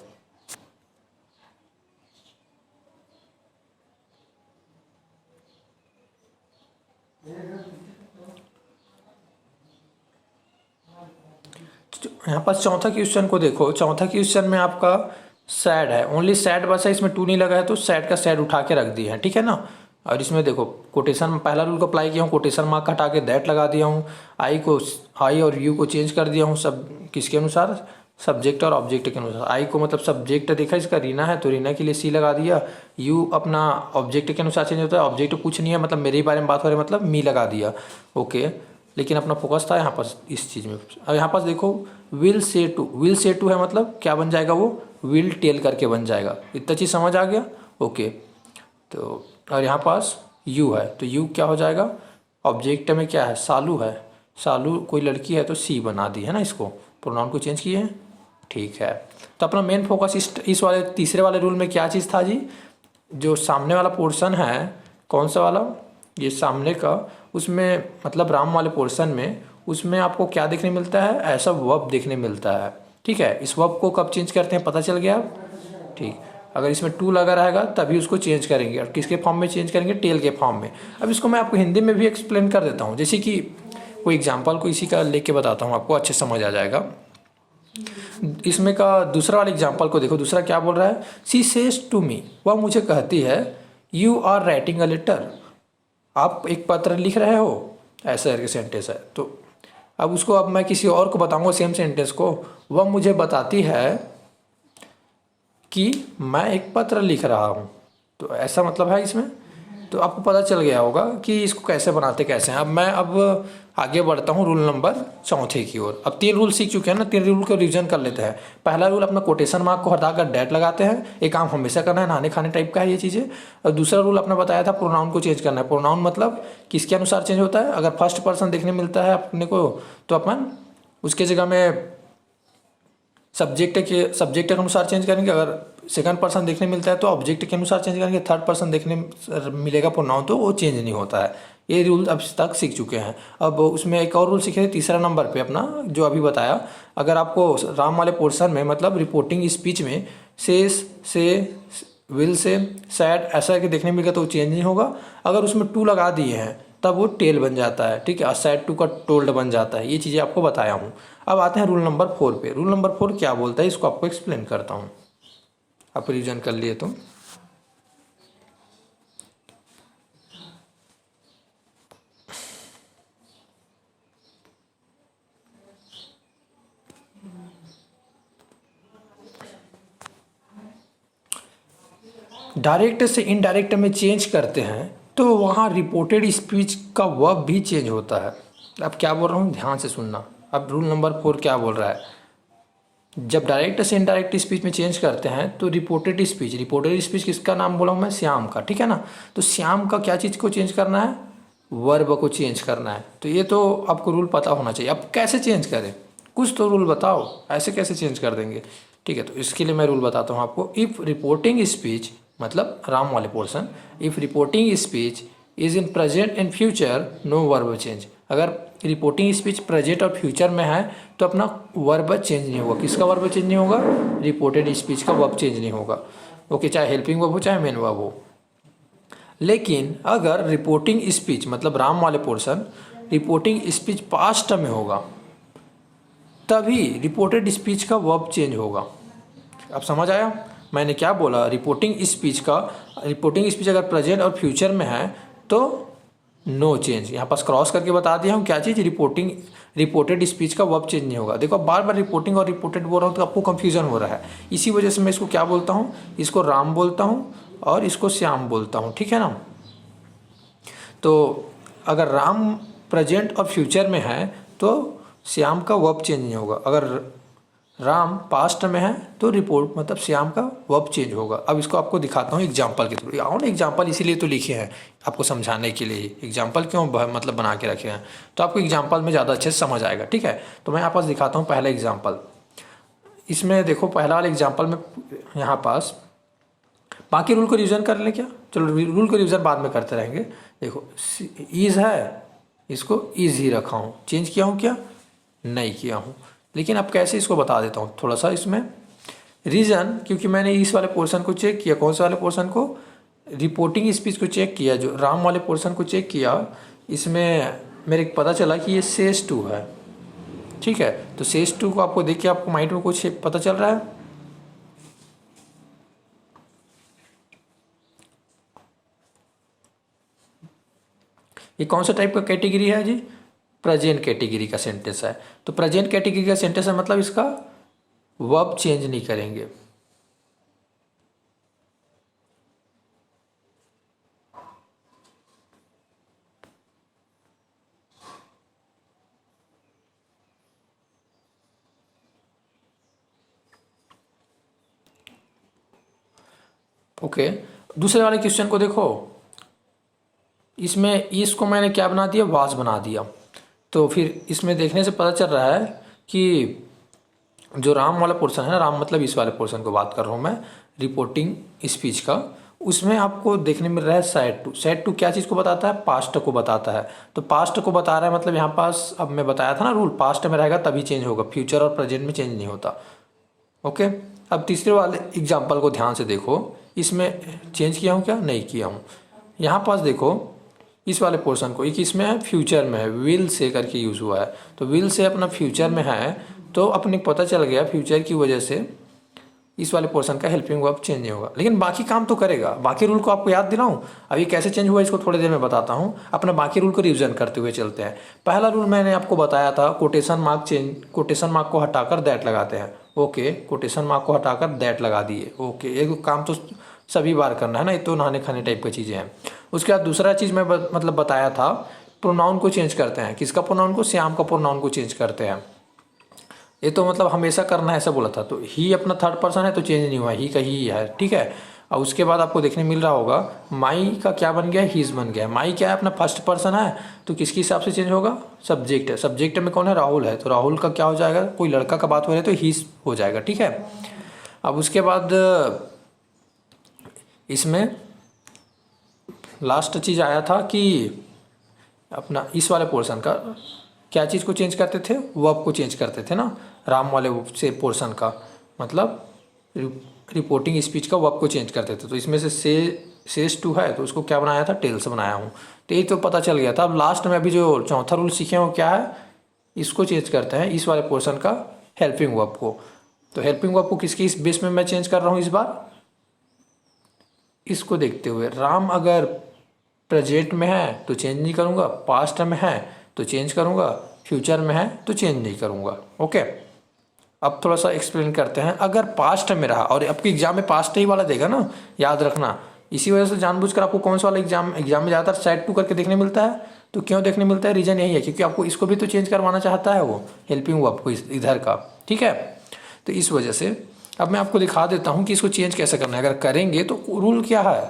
यहाँ पर चौथा क्वेश्चन को देखो, चौथा क्वेश्चन में आपका सैड है, ओनली सैड बस है, इसमें टू नहीं लगा है तो सैड का सैड उठा के रख दिया है। ठीक है ना। और इसमें देखो कोटेशन पहला रूल को अप्लाई किया हूँ, कोटेशन मार्क हटा के दैट लगा दिया हूँ, आई और यू को चेंज कर दिया हूँ, सब किसके अनुसार, सब्जेक्ट और ऑब्जेक्ट के अनुसार। आई को मतलब सब्जेक्ट देखा इसका रीना है तो रीना के लिए सी लगा दिया, यू अपना ऑब्जेक्ट के अनुसार चेंज होता है, ऑब्जेक्ट कुछ नहीं है मतलब मेरे ही बारे में बात हो रही है मतलब मी लगा दिया। ओके, लेकिन अपना फोकस था यहाँ पर इस चीज़ में। अब यहाँ पास देखो विल से टू है मतलब क्या बन जाएगा, वो विल टेल करके बन जाएगा। इतना चीज़ समझ आ गया। ओके, तो और यहाँ पास यू है तो यू क्या हो जाएगा, ऑब्जेक्ट में क्या है, सालू है, सालू कोई लड़की है तो सी बना दी है ना, इसको प्रोनाउन को चेंज किए हैं। ठीक है, तो अपना मेन फोकस इस वाले तीसरे वाले रूल में क्या चीज़ था जी, जो सामने वाला पोर्शन है, कौन सा वाला, ये सामने का, उसमें मतलब राम वाले पोर्शन में उसमें आपको क्या देखने मिलता है, ऐसा वर्ब देखने मिलता है। ठीक है, इस वर्ब को कब चेंज करते हैं पता चल गया। ठीक, अगर इसमें टू लगा रहेगा तभी उसको चेंज करेंगे, और किसके फॉर्म में चेंज करेंगे, टेल के फॉर्म में। अब इसको मैं आपको हिंदी में भी एक्सप्लेन कर देता हूँ, जैसे कि कोई एग्जाम्पल को इसी का लेके बताता हूँ, आपको अच्छे समझ आ जाएगा। इसमें का दूसरा वाले एग्जाम्पल को देखो, दूसरा क्या बोल रहा है, शी सेज टू मी, वह मुझे कहती है, you are writing a letter, आप एक पत्र लिख रहे हो, ऐसा करके सेंटेंस है। तो अब उसको अब मैं किसी और को बताऊंगा सेम सेंटेंस को, वह मुझे बताती है कि मैं एक पत्र लिख रहा हूँ, तो ऐसा मतलब है इसमें। तो आपको पता चल गया होगा कि इसको कैसे बनाते कैसे हैं। अब मैं आगे बढ़ता हूँ रूल नंबर चौथे की ओर। अब 3 रूल सीख चुके हैं ना, 3 रूल को रिवीजन कर लेते हैं। पहला रूल अपना कोटेशन मार्क को हटाकर डैट लगाते हैं, ये काम हमेशा करना है, नहाने खाने टाइप का है ये चीज़ें। और दूसरा रूल अपना बताया था प्रोनाउन को चेंज करना है। प्रोनाउन मतलब किसके अनुसार चेंज होता है, अगर फर्स्ट पर्सन देखने मिलता है अपने को तो अपन उसके जगह में सब्जेक्ट के अनुसार चेंज करेंगे, अगर सेकंड पर्सन देखने मिलता है तो ऑब्जेक्ट के अनुसार चेंज करेंगे, थर्ड पर्सन देखने मिलेगा प्रोनाउन तो वो चेंज नहीं होता है। ये रूल अब तक सीख चुके हैं। अब उसमें एक और रूल सीखे थे तीसरा नंबर पे अपना, जो अभी बताया, अगर आपको राम वाले पोर्शन में मतलब रिपोर्टिंग स्पीच में से विल से सैड ऐसा कि देखने मिलेगा तो चेंज नहीं होगा। अगर उसमें टू लगा दिए हैं तब वो टेल बन जाता है, ठीक है। सेड टू का टोल्ड बन जाता है। ये चीज़ें आपको बताया हूँ। अब आते हैं रूल नंबर 4 पे। रूल नंबर 4 क्या बोलता है, इसको आपको एक्सप्लेन करता हूँ। आप रिविजन कर लिए तो डायरेक्ट से इनडायरेक्ट में चेंज करते हैं तो वहाँ रिपोर्टेड स्पीच का वर्ब भी चेंज होता है। अब क्या बोल रहा हूँ, ध्यान से सुनना। अब रूल नंबर 4 क्या बोल रहा है, जब डायरेक्ट से इनडायरेक्ट स्पीच में चेंज करते हैं तो रिपोर्टेड स्पीच किसका नाम बोला हूँ मैं, श्याम का, ठीक है ना। तो श्याम का क्या चीज़ को चेंज करना है, वर्ब को चेंज करना है। तो ये तो आपको रूल पता होना चाहिए। अब कैसे चेंज करें, कुछ तो रूल बताओ, ऐसे कैसे चेंज कर देंगे, ठीक है। तो इसके लिए मैं रूल बताता हूँ आपको। इफ़ रिपोर्टिंग स्पीच मतलब राम वाले portion, if reporting speech is in present and future no verb change. अगर रिपोर्टिंग स्पीच प्रेजेंट और फ्यूचर में है तो अपना वर्ब चेंज नहीं होगा। किसका वर्ब चेंज नहीं होगा, रिपोर्टेड स्पीच का वर्ब चेंज नहीं होगा। ओके, चाहे हेल्पिंग वर्ब हो चाहे मेन वर्ब हो। लेकिन अगर रिपोर्टिंग स्पीच मतलब राम वाले पोर्शन रिपोर्टिंग स्पीच पास्ट में होगा तभी रिपोर्टेड स्पीच का वर्ब चेंज होगा। अब समझ आया मैंने क्या बोला, रिपोर्टिंग स्पीच अगर प्रेजेंट और फ्यूचर में है तो नो चेंज। यहाँ पास क्रॉस करके बता दिया हूँ क्या चीज़, रिपोर्टेड स्पीच का वर्ब चेंज नहीं होगा। देखो बार बार रिपोर्टिंग और रिपोर्टेड बोल रहा हूँ तो आपको कंफ्यूजन हो रहा है, इसी वजह से मैं इसको क्या बोलता हूँ, इसको राम बोलता हूँ और इसको श्याम बोलता हूँ, ठीक है ना। तो अगर राम प्रेजेंट और फ्यूचर में है तो श्याम का वर्ब चेंज नहीं होगा। अगर राम पास्ट में है तो रिपोर्ट मतलब श्याम का वर्ब चेंज होगा। अब इसको आपको दिखाता हूँ एग्जाम्पल के थ्रू। और एग्जाम्पल इसीलिए तो लिखे हैं आपको समझाने के लिए। एग्जाम्पल क्यों मतलब बना के रखे हैं, तो आपको एग्जाम्पल में ज़्यादा अच्छे से समझ आएगा, ठीक है। तो मैं यहाँ पास दिखाता हूँ पहला एग्जाम्पल। इसमें देखो पहला वाले एग्जाम्पल में यहाँ पास बाकी रूल को रिविजन कर लें क्या, चलो रूल को रिविजन बाद में करते रहेंगे। देखो ईज़ है, इसको ईज़ ही रखा हूँ, चेंज किया हूँ क्या, नहीं किया हूँ। लेकिन अब कैसे इसको बता देता हूँ थोड़ा सा इसमें रीज़न, क्योंकि मैंने इस वाले पोर्शन को चेक किया। कौन से वाले पोर्शन को, रिपोर्टिंग स्पीच को चेक किया, जो राम वाले पोर्शन को चेक किया। इसमें मेरे को पता चला कि ये सेज 2 है, ठीक है। तो सेज 2 को आपको देख के आपको माइंड में कुछ पता चल रहा है। ये कौन सा टाइप का कैटेगरी है जी, प्रेजेंट कैटेगरी का सेंटेंस है। तो प्रेजेंट कैटेगरी का सेंटेंस है मतलब इसका वर्ब चेंज नहीं करेंगे। ओके, दूसरे वाले क्वेश्चन को देखो। इसमें इसको मैंने क्या बना दिया, वाज बना दिया। तो फिर इसमें देखने से पता चल रहा है कि जो राम वाला पोर्शन है ना, राम मतलब इस वाले पोर्शन को बात कर रहा हूँ मैं, रिपोर्टिंग स्पीच का, उसमें आपको देखने मिल रहा है सेड टू क्या चीज़ को बताता है, पास्ट को बताता है। तो पास्ट को बता रहा है मतलब यहाँ पास, अब मैं बताया था ना रूल, पास्ट में रहेगा तभी चेंज होगा, फ्यूचर और प्रेजेंट में चेंज नहीं होता। ओके, अब तीसरे वाले एग्जाम्पल को ध्यान से देखो। इसमें चेंज किया हूँ क्या, नहीं किया हूँ। यहाँ पास देखो इस वाले पोर्शन को, एक इसमें है फ्यूचर में है, विल से करके यूज़ हुआ है। तो विल से अपना फ्यूचर में है तो अपने पता चल गया फ्यूचर की वजह से इस वाले पोर्शन का हेल्पिंग वर्ब चेंज नहीं होगा, लेकिन बाकी काम तो करेगा। बाकी रूल को आपको याद दिलाऊं, अभी कैसे चेंज हुआ इसको थोड़ी देर में बताता हूं। अपने बाकी रूल को रिवीजन करते हुए चलते हैं। पहला रूल मैंने आपको बताया था, कोटेशन मार्क को हटाकर दैट लगाते हैं। ओके, कोटेशन मार्क को हटाकर दैट लगा दिए। ओके, एक काम तो सभी बार करना है ना, ये तो नहाने खाने टाइप की चीज़ें हैं। उसके बाद दूसरा चीज़ मैं मतलब बताया था, प्रोनाउन को चेंज करते हैं। किसका प्रोनाउन को, श्याम का प्रोनाउन को चेंज करते हैं। ये तो मतलब हमेशा करना है ऐसा बोला था। तो ही अपना थर्ड पर्सन है तो चेंज नहीं हुआ, ही का ही है, ठीक है। और उसके बाद आपको देखने मिल रहा होगा माई का क्या बन गया, हीज बन गया। माई क्या है, अपना फर्स्ट पर्सन है तो किसके हिसाब से चेंज होगा, सब्जेक्ट है। सब्जेक्ट में कौन है, राहुल है, तो राहुल का क्या हो जाएगा, कोई लड़का का बात हो रही है तो हीज हो जाएगा, ठीक है। अब उसके बाद इसमें लास्ट चीज़ आया था कि अपना इस वाले पोर्शन का क्या चीज़ को चेंज करते थे, वर्ब को चेंज करते थे ना, राम वाले से पोर्शन का मतलब रिपोर्टिंग स्पीच का वर्ब को चेंज करते थे। तो इसमें से शेष टू है तो उसको क्या बनाया था, टेल्स बनाया हूँ। तो ये तो पता चल गया था। अब लास्ट में अभी जो चौथा रूल सीखे हैं वो क्या है, इसको चेंज करते हैं, इस वाले पोर्शन का हेल्पिंग वर्ब को। तो हेल्पिंग वर्ब को किसकी इस बेस में मैं चेंज कर रहा हूँ इस बार, इसको देखते हुए। राम अगर प्रेजेंट में है तो चेंज नहीं करूँगा, पास्ट में है तो चेंज करूँगा, फ्यूचर में है तो चेंज नहीं करूँगा। ओके, अब थोड़ा सा एक्सप्लेन करते हैं। अगर पास्ट में रहा, और आपके एग्जाम में पास्ट ही वाला देगा ना, याद रखना। इसी वजह से जानबूझकर आपको कौन सा वाला एग्जाम में ज़्यादातर साइड टू करके देखने मिलता है। तो क्यों देखने मिलता है, रीज़न यही है क्योंकि आपको इसको भी तो चेंज करवाना चाहता है वो हेल्पिंग वर्ब को इधर का, ठीक है। तो इस वजह से अब मैं आपको दिखा देता हूँ कि इसको चेंज कैसे करना है। अगर करेंगे तो रूल क्या है,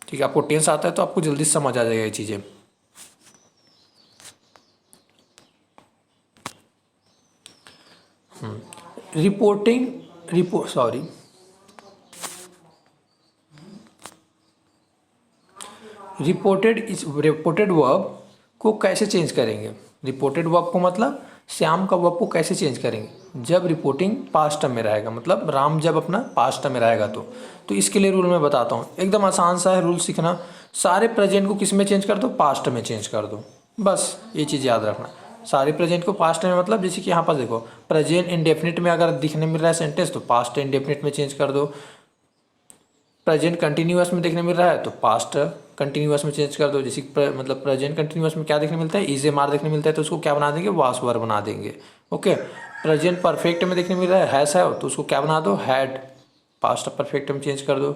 ठीक है। आपको टेंस आता है तो आपको जल्दी समझ आ जाएगा ये चीज़ें। रिपोर्टेड वर्ब को कैसे चेंज करेंगे। रिपोर्टेड वर्ब को मतलब श्याम का वर्ब को कैसे चेंज करेंगे, जब रिपोर्टिंग पास्ट टर्म में रहेगा, मतलब राम जब अपना पास्ट टर्म में रहेगा तो इसके लिए रूल मैं बताता हूँ। एकदम आसान सा है रूल सीखना। सारे प्रेजेंट को किस में चेंज कर दो, पास्ट में चेंज कर दो, बस ये चीज़ याद रखना। सारे प्रेजेंट को पास्ट में, मतलब जैसे कि यहाँ पर देखो प्रेजेंट इंडेफिनिट में अगर दिखने मिल रहा है सेंटेंस तो पास्ट इंडेफिनिट में चेंज कर दो। प्रेजेंट कंटिन्यूअस में देखने मिल रहा है तो पास्ट कंटिन्यूअस में चेंज कर दो। जैसे मतलब प्रेजेंट कंटिन्यूअस में क्या देखने मिलता है, इज ए मार देखने मिलता है तो उसको क्या बना देंगे, वास वर बना देंगे। ओके, प्रेजेंट परफेक्ट में देखने मिल रहा है हैस है तो उसको क्या बना दो, हैड, पास्ट परफेक्ट में चेंज कर दो।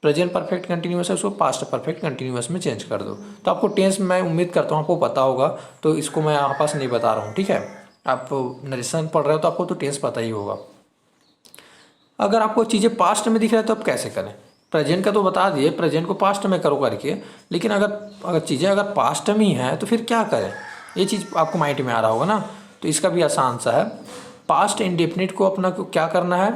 प्रेजेंट परफेक्ट कंटिन्यूअस है उसको पास्ट परफेक्ट कंटिन्यूअस में चेंज कर दो। तो आपको टेंस मैं उम्मीद करता हूँ आपको पता होगा, तो इसको मैं यहाँ पास नहीं बता रहा हूँ, ठीक है। आप नरेशन पढ़ रहे हो तो आपको तो टेंस पता ही होगा। अगर आपको चीज़ें पास्ट में दिख रहा है तो आप कैसे करें। प्रेजेंट का तो बता दिए, प्रेजेंट को पास्ट में करो करके, लेकिन अगर चीज़ें अगर पास्ट में ही हैं तो फिर क्या करें, ये चीज़ आपको माइंड में आ रहा होगा ना। तो इसका भी आसान सा है। पास्ट इंडेफिनिट को अपना क्या करना है,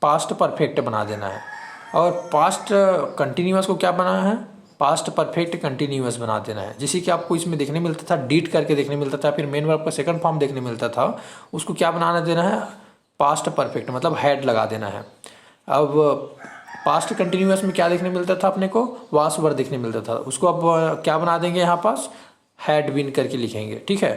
पास्ट परफेक्ट बना देना है, और पास्ट कंटिन्यूअस को क्या बनाना है, पास्ट परफेक्ट कंटिन्यूअस बना देना है। जैसे कि आपको इसमें देखने मिलता था डीड करके देखने मिलता था, फिर मेन वर्ब का सेकंड फॉर्म देखने मिलता था, उसको क्या बनाना देना है, पास्ट परफेक्ट, मतलब हैड लगा देना है। अब पास्ट कंटिन्यूअस में क्या देखने मिलता था अपने को, वास वर्ब देखने मिलता था, उसको अब क्या बना देंगे यहाँ पास, हैड बीन करके लिखेंगे, ठीक है।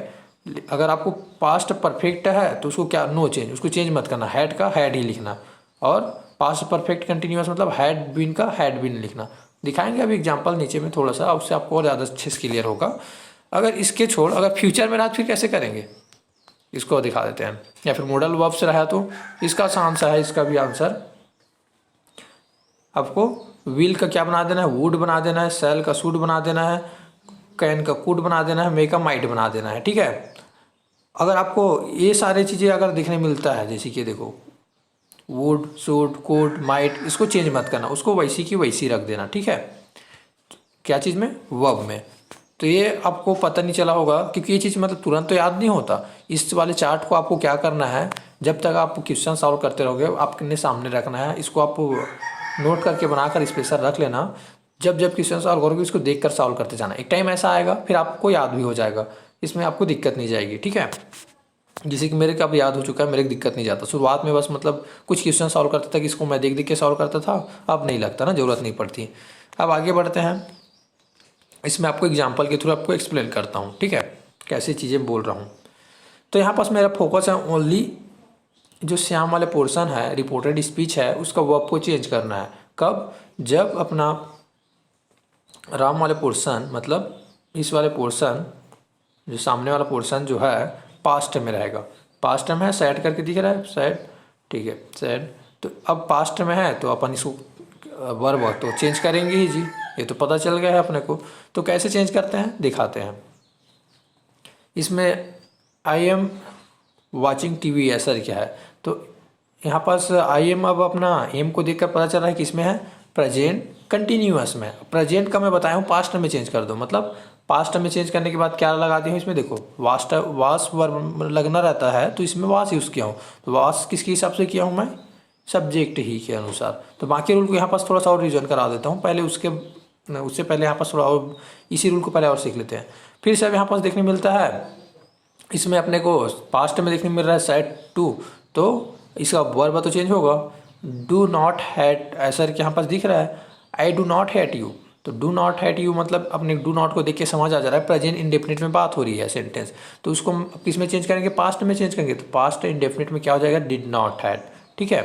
अगर आपको पास्ट परफेक्ट है तो उसको क्या, नो चेंज, उसको चेंज मत करना, हैड का हैड ही लिखना, और पास्ट परफेक्ट कंटिन्यूअस मतलब हैड बीन का हैड बीन लिखना। दिखाएंगे अभी एग्जांपल नीचे में थोड़ा सा, उससे आपको और ज़्यादा अच्छे से क्लियर होगा। अगर इसके छोड़ अगर फ्यूचर में रहा तो फिर कैसे करेंगे, इसको दिखा देते हैं। या फिर मॉडल वर्ब से रहा तो इसका आसान सा है, इसका भी आंसर आपको विल का क्या बना देना है, वुड बना देना है, सेल का शुड बना देना है, कैन का कुड बना देना है, मे का माइट बना देना है, ठीक है। अगर आपको ये सारी चीज़ें अगर देखने मिलता है, जैसे कि देखो वुड, शुड, कुड, माइट, इसको चेंज मत करना, उसको वैसी की वैसी रख देना, ठीक है। क्या चीज़ में, वर्ब में। तो ये आपको पता नहीं चला होगा क्योंकि ये चीज़ मतलब तुरंत तो याद नहीं होता। इस वाले चार्ट को आपको क्या करना है, जब तक आप क्वेश्चन सॉल्व करते रहोगे आपने सामने रखना है, इसको आप नोट करके बनाकर स्पेशल रख लेना। जब जब क्वेश्चन सॉल्व करोगे इसको देख कर सॉल्व करते जाना, एक टाइम ऐसा आएगा फिर आपको याद भी हो जाएगा, इसमें आपको दिक्कत नहीं जाएगी, ठीक है। जैसे कि मेरे को अब याद हो चुका है, मेरे को दिक्कत नहीं जाता। शुरुआत में बस मतलब कुछ क्वेश्चन सॉल्व करता था कि इसको मैं देख देख के सॉल्व करता था, अब नहीं लगता ना, ज़रूरत नहीं पड़ती। अब आगे बढ़ते हैं, इसमें आपको एग्जांपल के थ्रू आपको एक्सप्लेन करता हूँ, ठीक है, कैसी चीज़ें बोल रहा हूँ। तो यहाँ पास मेरा फोकस है ओनली जो श्याम वाले पोर्शन है, रिपोर्टेड स्पीच है, उसका वर्ब को चेंज करना है। कब, जब अपना राम वाले पोर्शन, मतलब इस वाले पोर्शन, जो सामने वाला पोर्शन जो है पास्ट में रहेगा। पास्ट में है, सैड करके दिख रहा है, सैड, ठीक है, सैड। तो अब पास्ट में है तो अपन इसको वर्ब तो चेंज करेंगे ही जी, ये तो पता चल गया है अपने को। तो कैसे चेंज करते हैं दिखाते हैं। इसमें आई एम वाचिंग टीवी ऐसा क्या है, तो यहाँ पास आई एम, अब अपना एम को देखकर पता चल रहा है कि इसमें है प्रेजेंट कंटिन्यूअस में। प्रेजेंट का मैं बताया हूँ पास्ट में चेंज कर दो, मतलब पास्ट में चेंज करने के बाद क्या लगा दी हूँ इसमें, देखो वास वर्ब लगना रहता है तो इसमें वास यूज़ किया हूँ। तो वास किसके हिसाब से किया हूँ मैं, सब्जेक्ट ही के अनुसार। तो बाकी रूल को यहाँ पास थोड़ा सा और रिविजन करा देता हूँ पहले, उससे पहले यहाँ पास थोड़ा और इसी रूल को पहले और सीख लेते हैं। फिर से अब यहाँ पास देखने मिलता है, इसमें अपने को पास्ट में देखने मिल रहा है सेट टू, तो इसका वर्ब तो चेंज होगा, डू नॉट हेट, ऐसा यहाँ पास दिख रहा है I do not hate you. तो डू नॉट हेट यू मतलब अपने डू नॉट को देख के समझ आ जा रहा है प्रेजेंट इंडेफिनिट में बात हो रही है सेंटेंस। तो उसको हम किस में चेंज करेंगे, पास्ट में चेंज करेंगे। तो पास्ट इंडेफिनिट में क्या हो जाएगा, डिड नॉट हैड। ठीक है।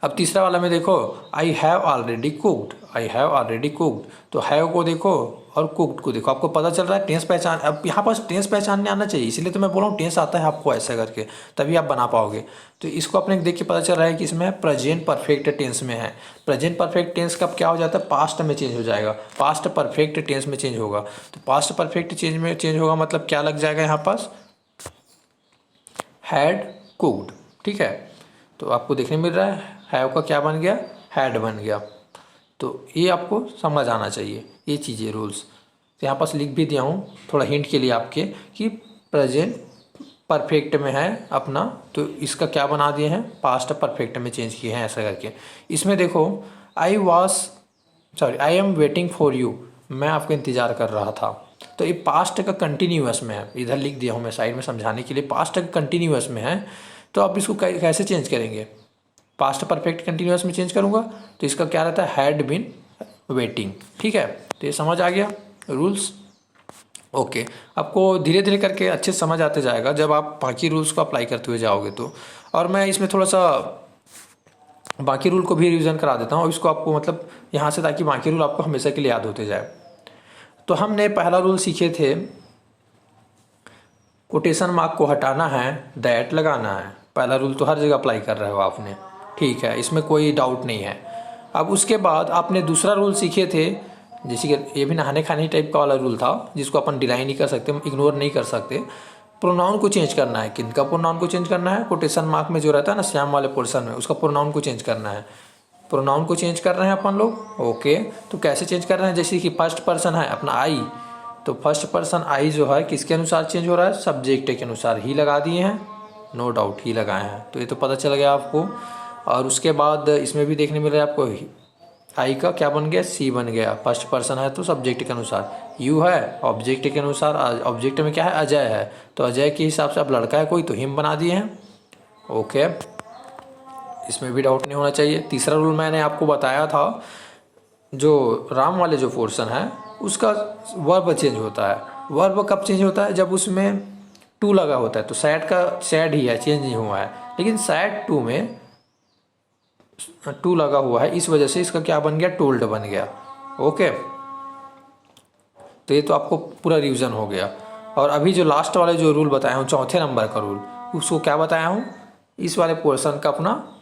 अब तीसरा वाला में देखो, I have already cooked, I have already cooked. तो हैव को देखो और कुक्ड को देखो, आपको पता चल रहा है टेंस पहचान। अब यहाँ पास टेंस पहचानने आना चाहिए, इसलिए तो मैं बोल रहा हूँ टेंस आता है आपको ऐसा करके, तभी आप बना पाओगे। तो इसको अपने देख के पता चल रहा है कि इसमें प्रेजेंट परफेक्ट टेंस में है। प्रेजेंट परफेक्ट टेंस कब क्या हो जाता है, पास्ट में चेंज हो जाएगा, पास्ट परफेक्ट टेंस में चेंज होगा। तो पास्ट परफेक्ट चेंज में चेंज होगा मतलब क्या लग जाएगा यहाँ पास, हैड कुक्ड। ठीक है। तो आपको देखने मिल रहा है हैव का क्या बन गया, हैड बन गया। तो ये आपको समझ आना चाहिए ये चीज़ें रूल्स। तो यहाँ पास लिख भी दिया हूँ थोड़ा हिंट के लिए आपके कि प्रेजेंट परफेक्ट में है अपना, तो इसका क्या बना दिए हैं, पास्ट परफेक्ट में चेंज किए हैं ऐसा करके। इसमें देखो I am waiting for you, मैं आपका इंतज़ार कर रहा था। तो ये पास्ट का कंटिन्यूअस में है, इधर लिख दिया हूँ मैं साइड में समझाने के लिए, पास्ट का कंटिन्यूअस में है। तो आप इसको कैसे चेंज करेंगे, पास्ट परफेक्ट कंटिन्यूअस में चेंज करूँगा तो इसका क्या रहता है, हैड बीन वेटिंग। ठीक है। तो ये समझ आ गया रूल्स। ओके। आपको धीरे धीरे करके अच्छे से समझ आते जाएगा जब आप बाकी रूल्स को अप्लाई करते हुए जाओगे तो। और मैं इसमें थोड़ा सा बाकी रूल को भी रिवीजन करा देता हूँ इसको आपको, मतलब यहाँ से, ताकि बाकी रूल आपको हमेशा के लिए याद होते जाए। तो हमने पहला रूल सीखे थे, कोटेशन मार्क को हटाना है, दैट लगाना है। पहला रूल तो हर जगह अप्लाई कर रहे हो आपने, ठीक है, इसमें कोई डाउट नहीं है। अब उसके बाद आपने दूसरा रूल सीखे थे, जैसे कि ये भी नहाने खाने टाइप का वाला रूल था जिसको अपन डिनाई नहीं कर सकते, इग्नोर नहीं कर सकते। प्रोनाउन को चेंज करना है। किनका प्रोनाउन को चेंज करना है, कोटेशन मार्क में जो रहता है ना श्याम वाले पोर्शन में, उसका प्रोनाउन को चेंज करना है। प्रोनाउन को चेंज कर रहे हैं अपन लोग। ओके। तो कैसे चेंज कर रहे हैं, जैसे कि फर्स्ट पर्सन है अपना आई, तो फर्स्ट पर्सन आई जो है किसके अनुसार चेंज हो रहा है, सब्जेक्ट के अनुसार। ही लगा दिए हैं, नो डाउट ही लगाए हैं, तो ये तो पता चल गया आपको। और उसके बाद इसमें भी देखने मिल रहा है आपको, आई का क्या बन गया, सी बन गया। फर्स्ट पर्सन है तो सब्जेक्ट के अनुसार, यू है ऑब्जेक्ट के अनुसार, ऑब्जेक्ट में क्या है, अजय है, तो अजय के हिसाब से अब लड़का है कोई तो हिम बना दिए हैं। ओके। इसमें भी डाउट नहीं होना चाहिए। तीसरा रूल मैंने आपको बताया था, जो राम वाले जो पोर्शन है उसका वर्ब चेंज होता है। वर्ब कब चेंज होता है, जब उसमें टू लगा होता है। तो सैड का सैड ही है, चेंज नहीं हुआ है, लेकिन सैड टू में टू लगा हुआ है, इस वजह से इसका क्या बन गया, टोल्ड बन गया। ओके। तो ये तो आपको पूरा रिवीजन हो गया। और अभी जो लास्ट वाले जो रूल बताया हूँ, चौथे नंबर का रूल, उसको क्या बताया हूँ, इस वाले पोर्शन का अपना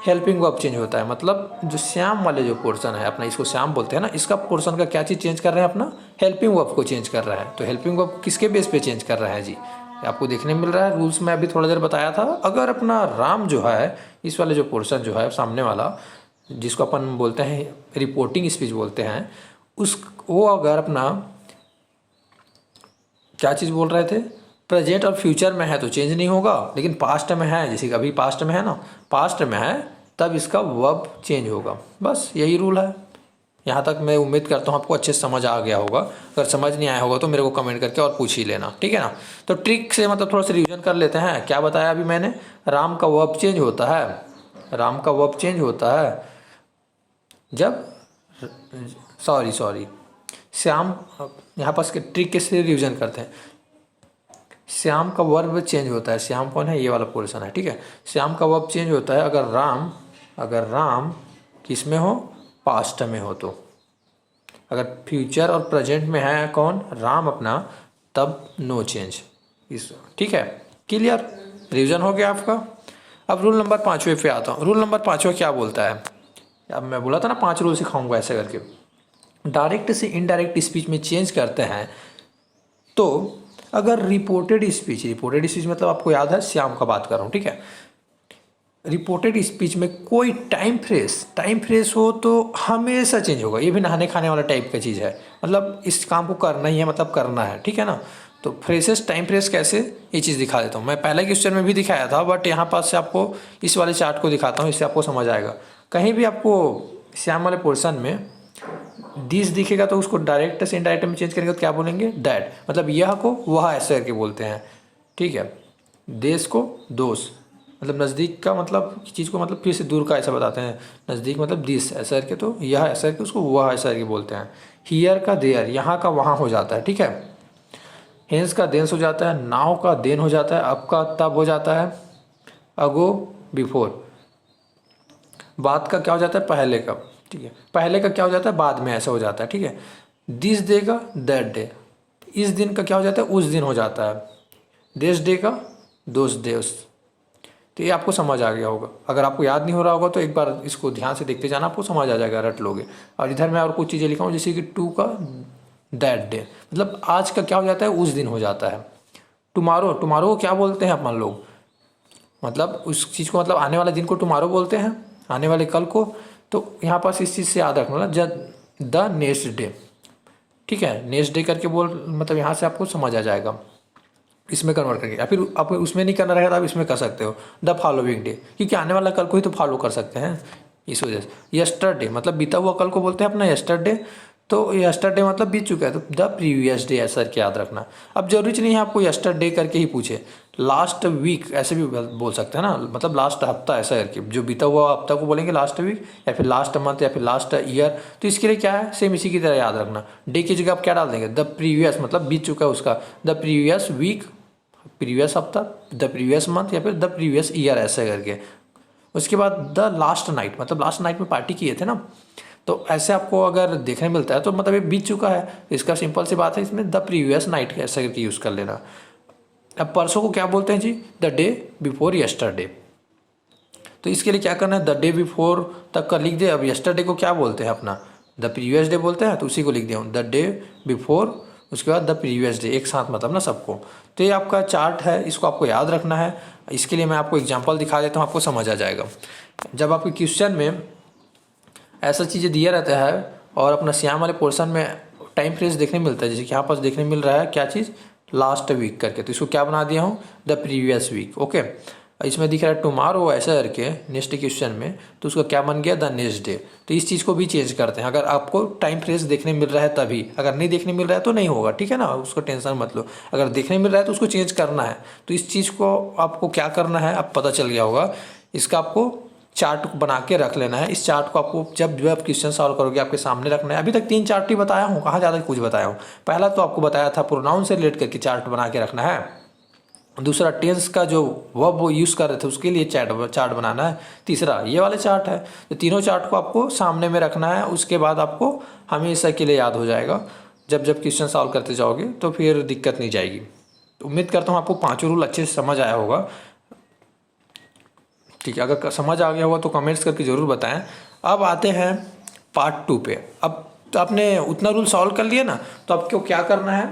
हेल्पिंग वर्ब चेंज होता है। मतलब जो श्याम वाले जो पोर्शन है अपना, इसको श्याम बोलते हैं ना, इसका पोर्शन का क्या चीज़ चेंज कर रहे हैं, अपना हेल्पिंग वर्ब को चेंज कर रहा है। तो हेल्पिंग वर्ब किसके बेस पे चेंज कर रहा है जी, आपको देखने मिल रहा है रूल्स में, अभी थोड़ा देर बताया था। अगर अपना राम जो है, इस वाले जो पोर्शन जो है सामने वाला, जिसको अपन बोलते हैं रिपोर्टिंग स्पीच बोलते हैं, वो अगर अपना क्या चीज़ बोल रहे थे, प्रेजेंट और फ्यूचर में है तो चेंज नहीं होगा, लेकिन पास्ट में है, जैसे कि अभी पास्ट में है ना, पास्ट में है तब इसका वर्ब चेंज होगा। बस यही रूल है। यहाँ तक मैं उम्मीद करता हूँ आपको अच्छे से समझ आ गया होगा। अगर समझ नहीं आया होगा तो मेरे को कमेंट करके और पूछ ही लेना, ठीक है ना। तो ट्रिक से मतलब थोड़ा सा रिवीजन कर लेते हैं। क्या बताया अभी मैंने, राम का वर्ब चेंज होता है, राम का वर्ब चेंज होता है जब सॉरी श्याम, यहाँ पास के ट्रिक के से रिवीजन करते हैं। श्याम का वर्ब चेंज होता है, श्याम कौन है, ये वाला पोर्शन है, ठीक है। श्याम का वर्ब चेंज होता है अगर राम किस में हो, पास्ट में हो। तो अगर फ्यूचर और प्रेजेंट में है कौन, राम अपना, तब नो चेंज इस, ठीक है। क्लियर, रिवीजन हो गया आपका। अब रूल नंबर 5वें पे आता हूँ। रूल नंबर 5वां क्या बोलता है, अब मैं बोला था ना 5 रूल सिखाऊंगा ऐसे करके। डायरेक्ट से इनडायरेक्ट स्पीच में चेंज करते हैं तो अगर रिपोर्टेड स्पीच मतलब आपको याद है श्याम का बात कर रहा हूँ, ठीक है। रिपोर्टेड स्पीच में कोई टाइम फ्रेस हो तो हमेशा चेंज होगा। ये भी नहाने खाने वाला टाइप का चीज़ है, मतलब इस काम को करना ही है, मतलब करना है, ठीक है ना। तो फ्रेसेस टाइम फ्रेस कैसे, ये चीज़ दिखा देता हूँ। मैं पहले क्वेश्चन में भी दिखाया था, बट यहाँ पास से आपको इस वाले चार्ट को दिखाता हूँ, इससे आपको समझ आएगा। कहीं भी आपको श्याम वाले पोर्शन में दिस दिखेगा तो उसको डायरेक्ट से इनडायरेक्ट में चेंज करेंगे तो क्या बोलेंगे, दैट, मतलब यह को वह ऐसे करके बोलते हैं, ठीक है। देश को दोष, मतलब नज़दीक का मतलब चीज़ को मतलब फिर से दूर का ऐसा बताते हैं। नज़दीक मतलब दिस ऐसा करके, तो यह ऐसा करके उसको वह ऐसा करके बोलते हैं। हियर का देयर, यहाँ का वहाँ हो जाता है, ठीक है। हेंस का देंस हो जाता है, नाउ का देन हो जाता है, अब का तब हो जाता है, अगो बिफोर। बाद का क्या हो जाता है, पहले का, ठीक है। पहले का क्या हो जाता है, बाद में ऐसा हो जाता है, ठीक है। दिस डे का दैट डे, इस दिन का क्या हो जाता है, उस दिन हो जाता है। दिस डे का दोस डेज। तो ये आपको समझ आ गया होगा। अगर आपको याद नहीं हो रहा होगा तो एक बार इसको ध्यान से देखते जाना, आपको समझ आ जाएगा, रट लोगे। और इधर मैं और कुछ चीज़ें लिखा हूँ, जैसे कि टू का दैट डे, मतलब आज का क्या हो जाता है, उस दिन हो जाता है। टुमारो, टुमारो को क्या बोलते हैं अपन लोग, मतलब उस चीज़ को, मतलब आने वाले दिन को टुमारो बोलते हैं, आने वाले कल को। तो यहाँ पास इस चीज़ से याद रखना ना, द नेक्स्ट डे, ठीक है। नेक्स्ट डे करके बोल, मतलब यहाँ से आपको समझ आ जाएगा इसमें कन्वर्ट करके। या फिर आप उसमें नहीं करना रहेगा तो आप इसमें कर सकते हो, द फॉलोइंग डे, क्योंकि आने वाला कल को ही तो फॉलो कर सकते हैं, इस वजह से। यस्टरडे मतलब बीता हुआ कल को बोलते हैं अपना यस्टरडे। तो यस्टरडे मतलब बीत चुका है, तो द प्रीवियस डे ऐसा करके याद रखना। अब जरूरी नहीं है आपको यस्टरडे करके ही पूछे, लास्ट वीक ऐसे भी बोल सकते हैं ना, मतलब लास्ट हफ्ता ऐसा करके, जो बीता हुआ हफ्ता को बोलेंगे लास्ट वीक, या फिर लास्ट मंथ, या फिर लास्ट ईयर। तो इसके लिए क्या है, सेम इसी की तरह याद रखना। डे की जगह आप क्या डाल देंगे, द प्रीवियस, मतलब बीत चुका है उसका, द प्रीवियस वीक, प्रीवियस हफ्ता, द प्रीवियस मंथ, या फिर द प्रीवियस ईयर ऐसे करके। उसके बाद द लास्ट नाइट, मतलब लास्ट नाइट में पार्टी किए थे ना, तो ऐसे आपको अगर देखने मिलता है तो मतलब ये बीत चुका है, तो इसका सिंपल सी बात है, इसमें द प्रीवियस नाइट ऐसे करके यूज़ कर लेना। अब परसों को क्या बोलते हैं जी, द डे बिफोर यस्टरडे। तो इसके लिए क्या करना है, द डे बिफोर तक का लिख दे। अब यस्टरडे को क्या बोलते हैं अपना, द प्रीवियस डे बोलते हैं, तो उसी को लिख दिया हूँ, द डे बिफोर, उसके बाद द प्रीवियस डे, एक साथ मतलब ना सबको। तो ये आपका चार्ट है, इसको आपको याद रखना है। इसके लिए मैं आपको एग्जांपल दिखा देता हूँ, आपको समझ आ जाएगा। जब आपके क्वेश्चन में ऐसा चीज़ें दिया रहता है और अपना श्याम वाले पोर्शन में टाइम फ्रेज देखने मिलता है, जैसे कि यहाँ पास देखने मिल रहा है क्या चीज़, लास्ट वीक करके, तो इसको क्या बना दिया हूँ, द प्रीवियस वीक, ओके। इसमें दिख रहा है टुमारो ऐसा करके नेक्स्ट क्वेश्चन में, तो उसका क्या बन गया, द नेक्स्ट डे। तो इस चीज़ को भी चेंज करते हैं, अगर आपको टाइम फ्रेज देखने मिल रहा है तभी, अगर नहीं देखने मिल रहा है तो नहीं होगा, ठीक है ना, उसको टेंशन मत लो। अगर देखने मिल रहा है तो उसको चेंज करना है। तो इस चीज़ को आपको क्या करना है, अब पता चल गया होगा। इसका आपको चार्ट बना के रख लेना है। इस चार्ट को आपको जब आप क्वेश्चन सॉल्व करोगे आपके सामने रखना है। अभी तक 3 चार्ट ही बताया हूँ, कहाँ ज़्यादा कुछ बताया हूँ। पहला तो आपको बताया था प्रोनाउन से रिलेट करके चार्ट बना के रखना है। दूसरा टेंस का जो वर्ब वो यूज़ कर रहे थे उसके लिए चार्ट बनाना है। तीसरा ये वाले चार्ट है। तो तीनों चार्ट को आपको सामने में रखना है। उसके बाद आपको हमेशा के लिए याद हो जाएगा। जब जब क्वेश्चन सॉल्व करते जाओगे तो फिर दिक्कत नहीं जाएगी। तो उम्मीद करता हूँ आपको 5 रूल अच्छे से समझ आया होगा। ठीक है, अगर समझ आ गया होगा तो कमेंट्स करके ज़रूर बताएं। अब आते हैं पार्ट 2 पे। अब तो आपने उतना रूल सॉल्व कर लिया ना, तो आपको क्या करना है,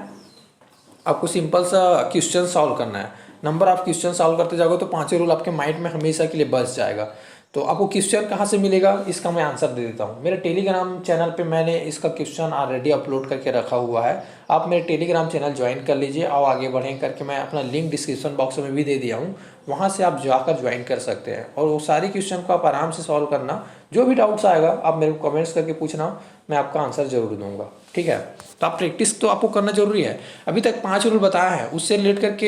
आपको सिंपल सा क्वेश्चन सॉल्व करना है। नंबर आप क्वेश्चन सॉल्व करते जाओगे तो 5 रूल आपके माइंड में हमेशा के लिए बस जाएगा। तो आपको क्वेश्चन कहाँ से मिलेगा, इसका मैं आंसर दे देता हूँ। मेरे टेलीग्राम चैनल पे मैंने इसका क्वेश्चन ऑलरेडी अपलोड करके रखा हुआ है। आप मेरे टेलीग्राम चैनल ज्वाइन कर लीजिए और आगे बढ़ें करके मैं अपना लिंक डिस्क्रिप्शन बॉक्स में भी दे दिया हूँ। वहाँ से आप जाकर ज्वाइन कर सकते हैं और वो सारी क्वेश्चन को आप आराम से सॉल्व करना। जो भी डाउट्स आएगा आप मेरे को कमेंट्स करके पूछना, मैं आपका आंसर जरूर दूंगा। ठीक है, तो आप प्रैक्टिस तो आपको करना जरूरी है। अभी तक 5 रूल बताया है, उससे रिलेट करके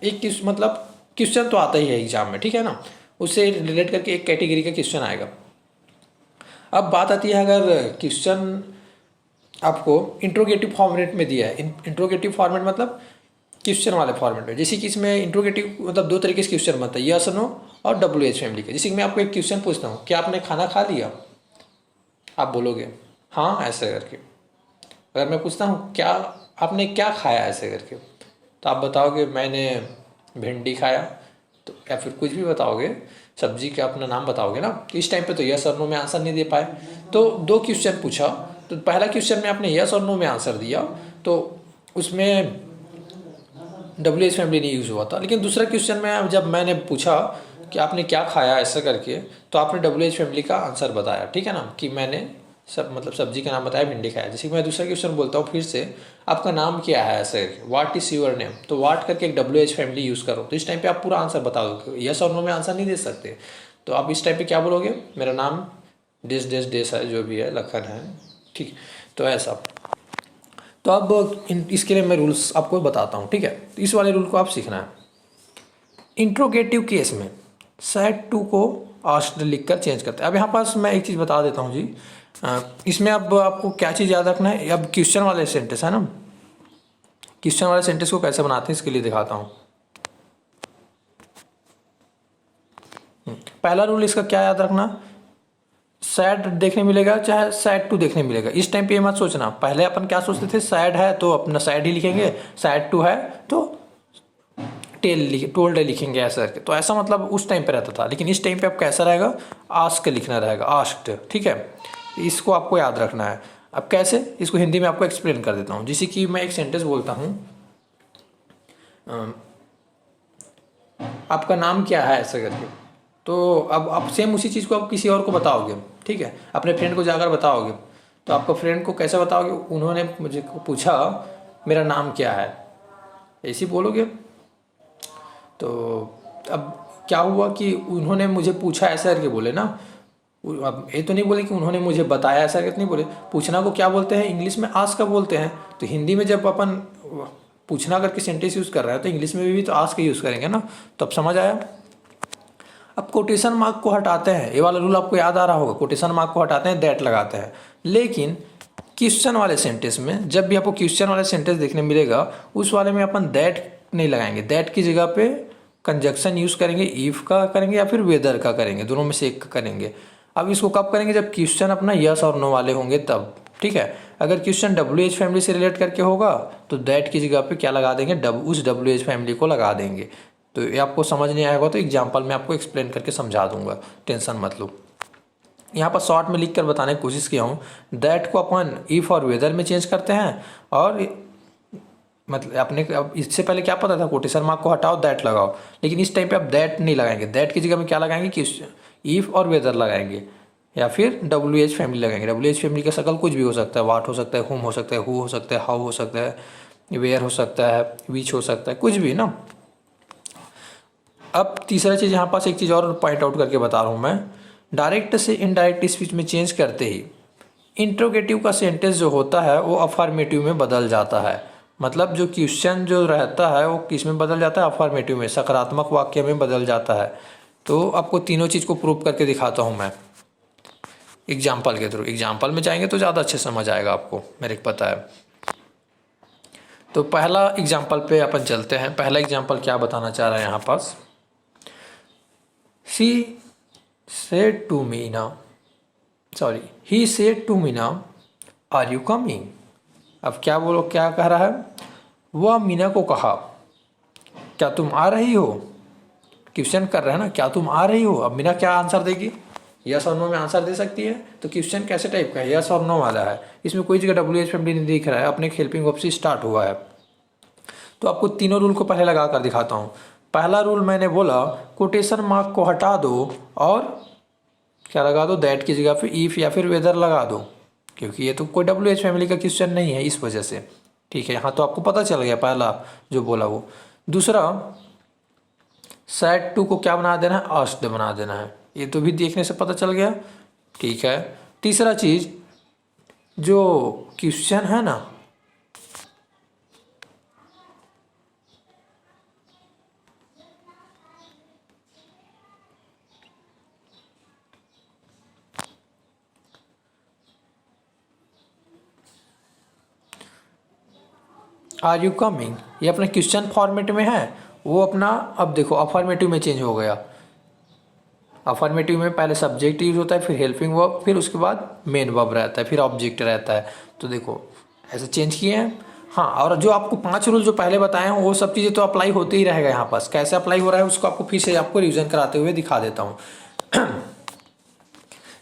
एक मतलब क्वेश्चन तो आता ही है एग्जाम में, ठीक है ना। उससे रिलेट करके एक कैटेगरी का क्वेश्चन आएगा। अब बात आती है, अगर क्वेश्चन आपको इंट्रोगेटिव फॉर्मेट में दिया है, इंट्रोगेटिव फॉर्मेट मतलब क्वेश्चन वाले फॉर्मेट में, जैसे कि इसमें इंट्रोगेटिव मतलब 2 तरीके से क्वेश्चन बनता है, यस नो और WH फैमिली के। जैसे कि मैं आपको एक क्वेश्चन पूछता हूँ, क्या आपने खाना खा लिया, आप बोलोगे हाँ ऐसे करके। अगर मैं पूछता हूँ क्या आपने क्या खाया ऐसे करके, तो आप बताओगे मैंने भिंडी खाया, तो या फिर कुछ भी बताओगे, सब्जी का अपना नाम बताओगे ना। इस टाइम पे तो यस और नो में आंसर नहीं दे पाए। तो 2 क्वेश्चन पूछा, तो पहला क्वेश्चन में आपने यस और नो में आंसर दिया, तो उसमें WH फैमिली नहीं यूज़ हुआ था। लेकिन दूसरा क्वेश्चन में जब मैंने पूछा कि आपने क्या खाया ऐसा करके, तो आपने WH फैमिली का आंसर बताया, ठीक है ना, कि मैंने मतलब सब्जी का नाम बताया, भिंडी खाया। जैसे कि मैं दूसरा क्वेश्चन बोलता हूँ फिर से, आपका नाम क्या है ऐसे, व्हाट इज़ योर नेम, तो व्हाट करके एक WH फैमिली यूज़ करो। तो इस टाइम पे आप पूरा आंसर बता दो, यस और नो में आंसर नहीं दे सकते। तो आप इस टाइम पे क्या बोलोगे, मेरा नाम डेस है, जो भी है लखन है, ठीक। तो ऐसा, तो अब इसके लिए मैं रूल्स आपको बताता हूँ, ठीक है। तो इस वाले रूल को आप सीखना है। इंट्रोगेटिव केस में सैड टू को आस्क्ड लिख कर चेंज करते हैं। अब यहाँ पास मैं एक चीज़ बता देता हूँ जी, इसमें अब आपको क्या चीज़ याद रखना है। अब क्वेश्चन वाले सेंटेंस है ना, क्वेश्चन वाले सेंटेंस को कैसे बनाते हैं इसके लिए दिखाता हूँ। पहला रूल इसका क्या याद रखना, सैड देखने मिलेगा चाहे सैड टू देखने मिलेगा। इस टाइम पे ये मत सोचना, पहले अपन क्या सोचते थे, सैड है तो अपना सैड ही लिखेंगे, सैड टू है तो टोल्ड लिखेंगे ऐसा करके। तो ऐसा मतलब उस टाइम पे रहता था, लेकिन इस टाइम पे अब कैसा रहेगा, आस्क लिखना रहेगा, आस्क्ड। ठीक है, इसको आपको याद रखना है। अब कैसे, इसको हिंदी में आपको एक्सप्लेन कर देता हूँ। जैसे कि मैं एक सेंटेंस बोलता हूँ, आपका नाम क्या है ऐसा करके, तो अब आप सेम उसी चीज़ को आप किसी और को बताओगे। ठीक है, अपने फ्रेंड को जाकर बताओगे, तो आपका फ्रेंड को कैसे बताओगे, उन्होंने मुझे पूछा मेरा नाम क्या है, ऐसे बोलोगे। तो अब क्या हुआ कि उन्होंने मुझे पूछा ऐसा करके बोले ना, अब ये तो नहीं बोले कि उन्होंने मुझे बताया ऐसा करके नहीं बोले। पूछना को क्या बोलते हैं, इंग्लिश में आस्क का बोलते हैं। तो हिंदी में जब अपन पूछना करके सेंटेंस यूज़ कर रहे हैं तो इंग्लिश में भी तो आस्क का यूज़ करेंगे ना। तो अब समझ आया। अब कोटेशन मार्क को हटाते हैं, ये वाला रूल आपको याद आ रहा होगा, कोटेशन मार्क को हटाते हैं, दैट लगाते हैं। लेकिन क्वेश्चन वाले सेंटेंस में जब भी आपको क्वेश्चन वाले सेंटेंस देखने मिलेगा, उस वाले में अपन दैट नहीं लगाएंगे, दैट की जगह पे कंजक्शन यूज़ करेंगे, इफ का करेंगे या फिर वेदर का करेंगे, दोनों में से एक का करेंगे। अब इसको कब करेंगे, जब क्वेश्चन अपना यस और नो वाले होंगे तब। ठीक है, अगर क्वेश्चन WH फैमिली से रिलेट करके होगा तो दैट की जगह पे क्या लगा देंगे, उस WH फैमिली को लगा देंगे। तो ये आपको समझ नहीं आएगा तो एग्जाम्पल में आपको एक्सप्लेन करके समझा दूंगा, टेंशन मत लो। यहाँ पर शॉर्ट में लिख कर बताने की कोशिश किया हूँ। दैट को अपन इफ और वेदर में चेंज करते हैं, और मतलब अपने अब इससे पहले क्या पता था, कोटेशन मार्क को हटाओ दैट लगाओ, लेकिन इस टाइम पे आप दैट नहीं लगाएंगे, दैट की जगह में क्या लगाएंगे कि इफ और वेदर लगाएंगे, या फिर WH फैमिली लगाएंगे। WH फैमिली का शकल कुछ भी हो सकता है, वाट हो सकता है, हुम हो सकता है, हु हो सकता है, हाउ हो सकता है, वेयर हो सकता है, विच हो सकता है, कुछ भी ना। अब तीसरा चीज़ यहाँ पास एक चीज़ और पॉइंट आउट करके बता रहा हूँ मैं, डायरेक्ट से इनडायरेक्ट स्पीच में चेंज करते ही इंट्रोगेटिव का सेंटेंस जो होता है वो अफर्मेटिव में बदल जाता है। मतलब जो क्वेश्चन जो रहता है वो किस में बदल जाता है, अफर्मेटिव में, सकारात्मक वाक्य में बदल जाता है। तो आपको तीनों चीज़ को प्रूव करके दिखाता हूँ मैं एग्जाम्पल के थ्रू। एग्जाम्पल में जाएंगे तो ज़्यादा अच्छे समझ आएगा आपको, मेरे को पता है। तो पहला एग्जाम्पल पे अपन चलते हैं। पहला एग्जाम्पल क्या बताना चाह रहा है यहाँ पास, he said to Meena, are you coming? अब क्या बोलो, क्या कह रहा है, वह मीना को कहा क्या तुम आ रही हो। क्वेश्चन कर रहे हैं ना, क्या तुम आ रही हो। अब मीना क्या आंसर देगी, यस और नो में आंसर दे सकती है। तो क्वेश्चन कैसे टाइप का है, यस और नो वाला है, इसमें कोई जगह WH फैमिली नहीं दिख रहा है, अपने हेल्पिंग वर्ब से स्टार्ट हुआ है। तो आपको तीनों रूल को पहले लगा कर दिखाता हूँ। पहला रूल मैंने बोला, कोटेशन मार्क को हटा दो और क्या लगा दो, दैट की जगह पे इफ या फिर वेदर लगा दो, क्योंकि ये तो कोई WH फैमिली का क्वेश्चन नहीं है, इस वजह से। ठीक है, यहाँ तो आपको पता चल गया पहला जो बोला वो। दूसरा, सैड टू को क्या बना देना है, आस्क्ड बना देना है, ये तो भी देखने से पता चल गया। ठीक है, तीसरा चीज़ जो क्वेश्चन है ना, आर यू कमिंग, ये अपने क्वेश्चन फॉर्मेट में है, वो अपना अब देखो अफर्मेटिव में चेंज हो गया। अफर्मेटिव में पहले सब्जेक्ट यूज होता है, फिर हेल्पिंग वर्ब, फिर उसके बाद मेन वर्ब रहता है, फिर ऑब्जेक्ट रहता है। तो देखो ऐसे चेंज किए हैं। हाँ, और जो आपको 5 रूल जो पहले बताए हैं वो सब चीज़ें तो अप्लाई होते ही रहेगा। यहाँ पास कैसे अप्लाई हो रहा है उसको आपको फिर से आपको रिविजन कराते हुए दिखा देता हूँ।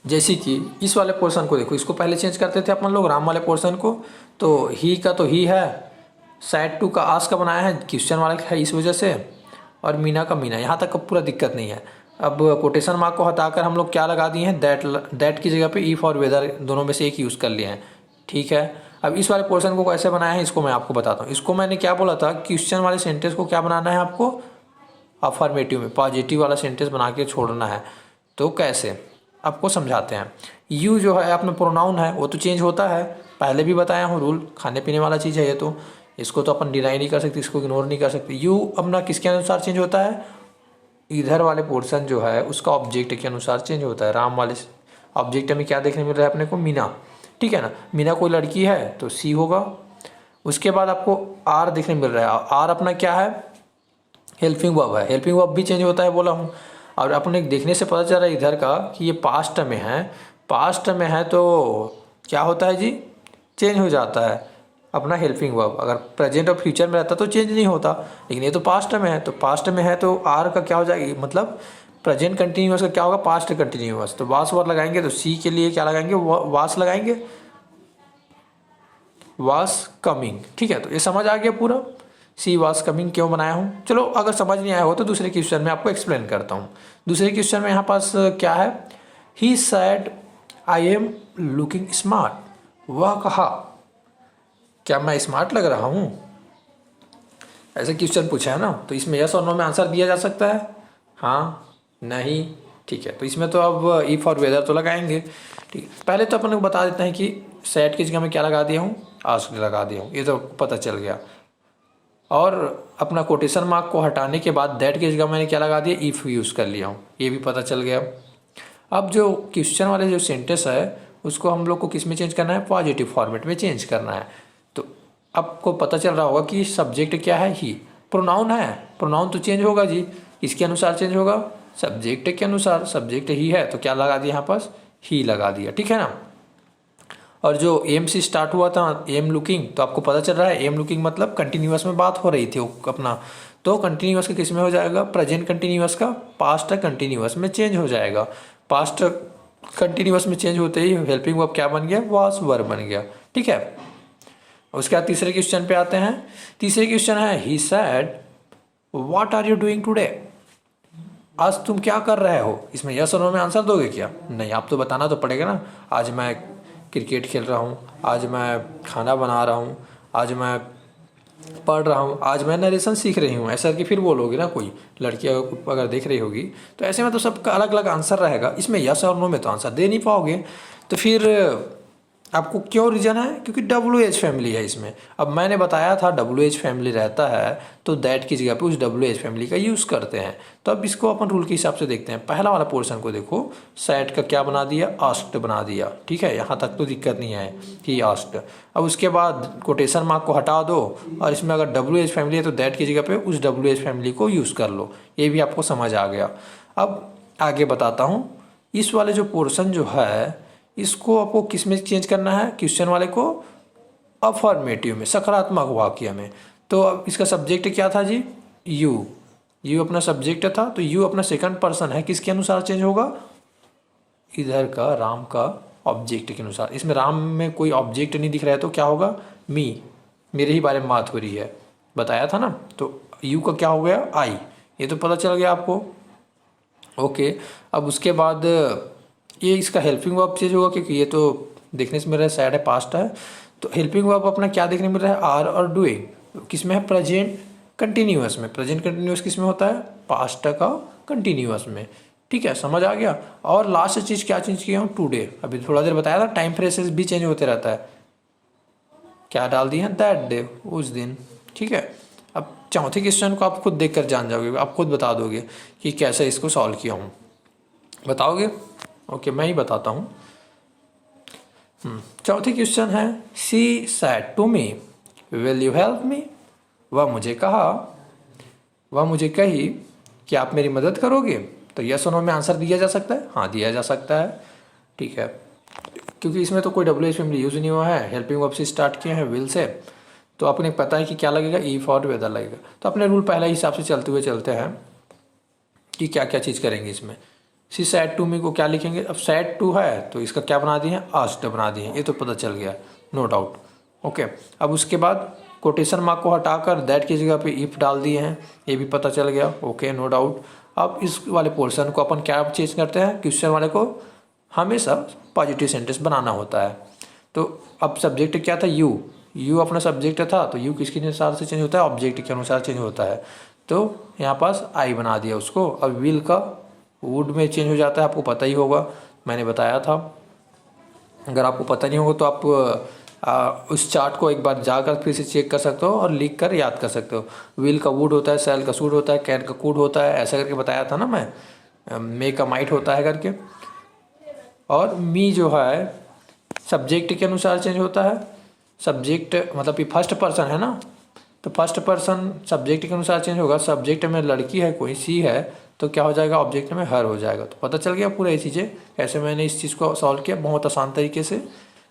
जैसे कि इस वाले पोर्शन को देखो, इसको पहले चेंज करते थे अपन लोग राम वाले पोर्शन को, तो ही का तो ही है, सैड टू का आस्क का बनाया है, क्वेश्चन वाला है इस वजह से, और मीना का मीना, यहाँ तक का पूरा दिक्कत नहीं है। अब कोटेशन मार्क को हटाकर हम लोग क्या लगा दिए हैं, दैट की जगह पे इफ और वेदर दोनों में से एक यूज़ कर लिए हैं। ठीक है, अब इस वाले पोर्शन को कैसे बनाया है इसको मैं आपको बताता हूँ। इसको मैंने क्या बोला था, क्वेश्चन वाले सेंटेंस को क्या बनाना है आपको, अफर्मेटिव में पॉजिटिव वाला सेंटेंस बना के छोड़ना है। तो कैसे आपको समझाते हैं। यू जो है अपना प्रोनाउन है वो तो चेंज होता है, पहले भी बताया हूँ रूल, खाने पीने वाला चीज़ है ये, तो इसको तो अपन डिनाई नहीं कर सकते, इसको इग्नोर नहीं कर सकते। यू अपना किसके अनुसार चेंज होता है, इधर वाले पोर्शन जो है उसका ऑब्जेक्ट के अनुसार चेंज होता है। राम वाले ऑब्जेक्ट में क्या देखने मिल रहा है अपने को, मीना, ठीक है ना। मीना कोई लड़की है तो सी होगा। उसके बाद आपको आर देखने मिल रहा है, आर अपना क्या है, हेल्पिंग वर्ब है। हेल्पिंग वर्ब भी चेंज होता है बोला हूँ। और अपने देखने से पता चल रहा है इधर का कि ये पास्ट में है, पास्ट में है तो क्या होता है जी, चेंज हो जाता है अपना हेल्पिंग वर्ब। अगर प्रेजेंट और फ्यूचर में रहता तो चेंज नहीं होता, लेकिन ये तो पास्ट में है, तो पास्ट में है तो आर का क्या हो जाएगी, मतलब प्रेजेंट कंटिन्यूअस का क्या होगा, पास्ट कंटिन्यूअस। तो वास वर्ड लगाएंगे तो सी के लिए क्या लगाएंगे, वास लगाएंगे, वास कमिंग, ठीक है। तो ये समझ आ गया पूरा, सी वास कमिंग क्यों बनाया हूँ। चलो अगर समझ नहीं आया हो तो दूसरे क्वेश्चन में आपको एक्सप्लेन करता हूँ। दूसरे क्वेश्चन में यहाँ पास क्या है, he said I am looking smart, वह कहा क्या मैं स्मार्ट लग रहा हूँ, ऐसे क्वेश्चन पूछा है ना। तो इसमें यस और नो में आंसर दिया जा सकता है, हाँ, नहीं, ठीक है। तो इसमें तो अब इफ और वेदर तो लगाएंगे, ठीक है। पहले तो अपन को बता देते हैं कि सेट की जगह में क्या लगा दिया हूँ, आस्क्ड लगा दिया हूँ, ये तो पता चल गया। और अपना कोटेशन मार्क को हटाने के बाद दैट की जगह मैंने क्या लगा दिया, इफ यूज़ कर लिया हूँ, ये भी पता चल गया। अब जो क्वेश्चन वाले जो सेंटेंस है उसको हम लोग को किस में चेंज करना है, पॉजिटिव फॉर्मेट में चेंज करना है। तो आपको पता चल रहा होगा कि सब्जेक्ट क्या है, ही। प्रोनाउन है, प्रोनाउन तो चेंज होगा जी, इसके अनुसार चेंज होगा, सब्जेक्ट के अनुसार। सब्जेक्ट ही है तो क्या लगा दिया यहाँ पास, ही लगा दिया, ठीक है ना। और जो एम से स्टार्ट हुआ था एम लुकिंग, तो आपको पता चल रहा है एम लुकिंग मतलब कंटिन्यूअस में बात हो रही थी अपना, तो कंटिन्यूअस का किस में हो जाएगा, प्रेजेंट कंटिन्यूअस का पास्ट कंटिन्यूअस में चेंज हो जाएगा। पास्ट कंटिन्यूअस में चेंज होते ही हेल्पिंग वर्ब क्या बन गया, वाज वर्ब बन गया, ठीक है। उसके बाद तीसरे क्वेश्चन पे आते हैं। तीसरे क्वेश्चन है he said what are you doing today, आज तुम क्या कर रहे हो। इसमें यस और नो में आंसर दोगे क्या, नहीं, आप तो बताना तो पड़ेगा ना। आज मैं क्रिकेट खेल रहा हूँ, आज मैं खाना बना रहा हूँ, आज मैं पढ़ रहा हूँ, आज मैं नरेशन सीख रही हूँ, ऐसा करके फिर बोलोगे ना। कोई लड़की अगर देख रही होगी तो ऐसे में तो सबका अलग अलग आंसर रहेगा। इसमें यस और नो में तो आंसर दे नहीं पाओगे, तो फिर आपको क्यों रीजन है, क्योंकि WH फैमिली है इसमें। अब मैंने बताया था WH फैमिली रहता है तो दैट की जगह पे उस WH फैमिली का यूज़ करते हैं। तो अब इसको अपन रूल के हिसाब से देखते हैं। पहला वाला पोर्शन को देखो, सेट का क्या बना दिया, आस्क्ड बना दिया, ठीक है, यहाँ तक तो दिक्कत नहीं है, ही आस्क्ड। अब उसके बाद कोटेशन मार्क को हटा दो और इसमें अगर WH फैमिली है तो दैट की जगह पे उस WH फैमिली को यूज़ कर लो, ये भी आपको समझ आ गया। अब आगे बताता हूँ, इस वाले जो पोर्शन जो है इसको आपको किस में चेंज करना है, क्वेश्चन वाले को अफर्मेटिव में, सकारात्मक वाक्य में। तो अब इसका सब्जेक्ट क्या था जी, यू, यू अपना सब्जेक्ट था, तो यू अपना सेकंड पर्सन है, किसके अनुसार चेंज होगा, इधर का राम का ऑब्जेक्ट के अनुसार। इसमें राम में कोई ऑब्जेक्ट नहीं दिख रहा है तो क्या होगा, मी, मेरे ही बारे में बात हो रही है, बताया था ना। तो यू का क्या हो गया, आई, ये तो पता चल गया आपको, ओके। अब उसके बाद ये इसका हेल्पिंग वर्ब चेंज होगा, क्योंकि ये तो देखने से मेरा सैड है, पास्ट है, तो हेल्पिंग वर्ब अपना क्या देखने मिल रहा है, आर और डूइंग, किस में है, प्रेजेंट कंटिन्यूअस में। प्रेजेंट कंटिन्यूअस किस में होता है, पास्ट का कंटिन्यूअस में, ठीक है, समझ आ गया। और लास्ट चीज़ क्या चेंज किया हूँ, टुडे, अभी थोड़ा देर बताया था, टाइम फ्रेसेस भी चेंज होते रहता है, क्या डाल दिए हैं, दैट डे, उस दिन, ठीक है। अब चौथे क्वेश्चन को आप खुद देख कर जान जाओगे, आप खुद बता दोगे कि कैसे इसको सॉल्व किया हूँ, बताओगे, ओके, मैं ही बताता हूँ। चौथी क्वेश्चन है, she said to me will you help me, वह मुझे कहा, वह मुझे कही कि आप मेरी मदद करोगे। तो यस और नो में आंसर दिया जा सकता है, हाँ दिया जा सकता है, ठीक है, क्योंकि इसमें तो कोई WH फैमिली यूज़ नहीं हुआ है, हेल्पिंग वर्ब से स्टार्ट किए हैं, विल से, तो आपने पता है कि क्या लगेगा, इफ और वेदर लगेगा। तो अपने रूल पहले हिसाब से चलते हुए चलते हैं कि क्या क्या चीज़ करेंगे इसमें। सी सैड टू मी को क्या लिखेंगे, अब सैड टू है तो इसका क्या बना दिए हैं, आस्क्ड बना दिए हैं, ये तो पता चल गया, नो डाउट, ओके। अब उसके बाद कोटेशन मार्क को हटाकर दैट की जगह पे इफ डाल दिए हैं, ये भी पता चल गया, ओके, नो डाउट। अब इस वाले पोर्शन को अपन क्या चेंज करते हैं, क्वेश्चन वाले को हमेशा पॉजिटिव सेंटेंस बनाना होता है। तो अब सब्जेक्ट क्या था, यू, यू अपना सब्जेक्ट था, तो यू किसके अनुसार से चेंज होता है, ऑब्जेक्ट के अनुसार चेंज होता है, तो यहाँ पास आई बना दिया उसको। अब विल का वुड में चेंज हो जाता है, आपको पता ही होगा, मैंने बताया था। अगर आपको पता नहीं होगा तो आप उस चार्ट को एक बार जाकर फिर से चेक कर सकते हो और लिख कर याद कर सकते हो। व्हील का वुड होता है, सेल का सूड होता है, कैन का कूड होता है, ऐसा करके बताया था ना मैं। मे का माइट होता है करके। और मी जो है सब्जेक्ट के अनुसार चेंज होता है। सब्जेक्ट मतलब कि फर्स्ट पर्सन है ना, तो फर्स्ट पर्सन सब्जेक्ट के अनुसार चेंज होगा। सब्जेक्ट में लड़की है कोई, सी है, तो क्या हो जाएगा, ऑब्जेक्ट में हर हो जाएगा। तो पता चल गया पूरा ये चीज़ें कैसे मैंने इस चीज़ को सॉल्व किया, बहुत आसान तरीके से।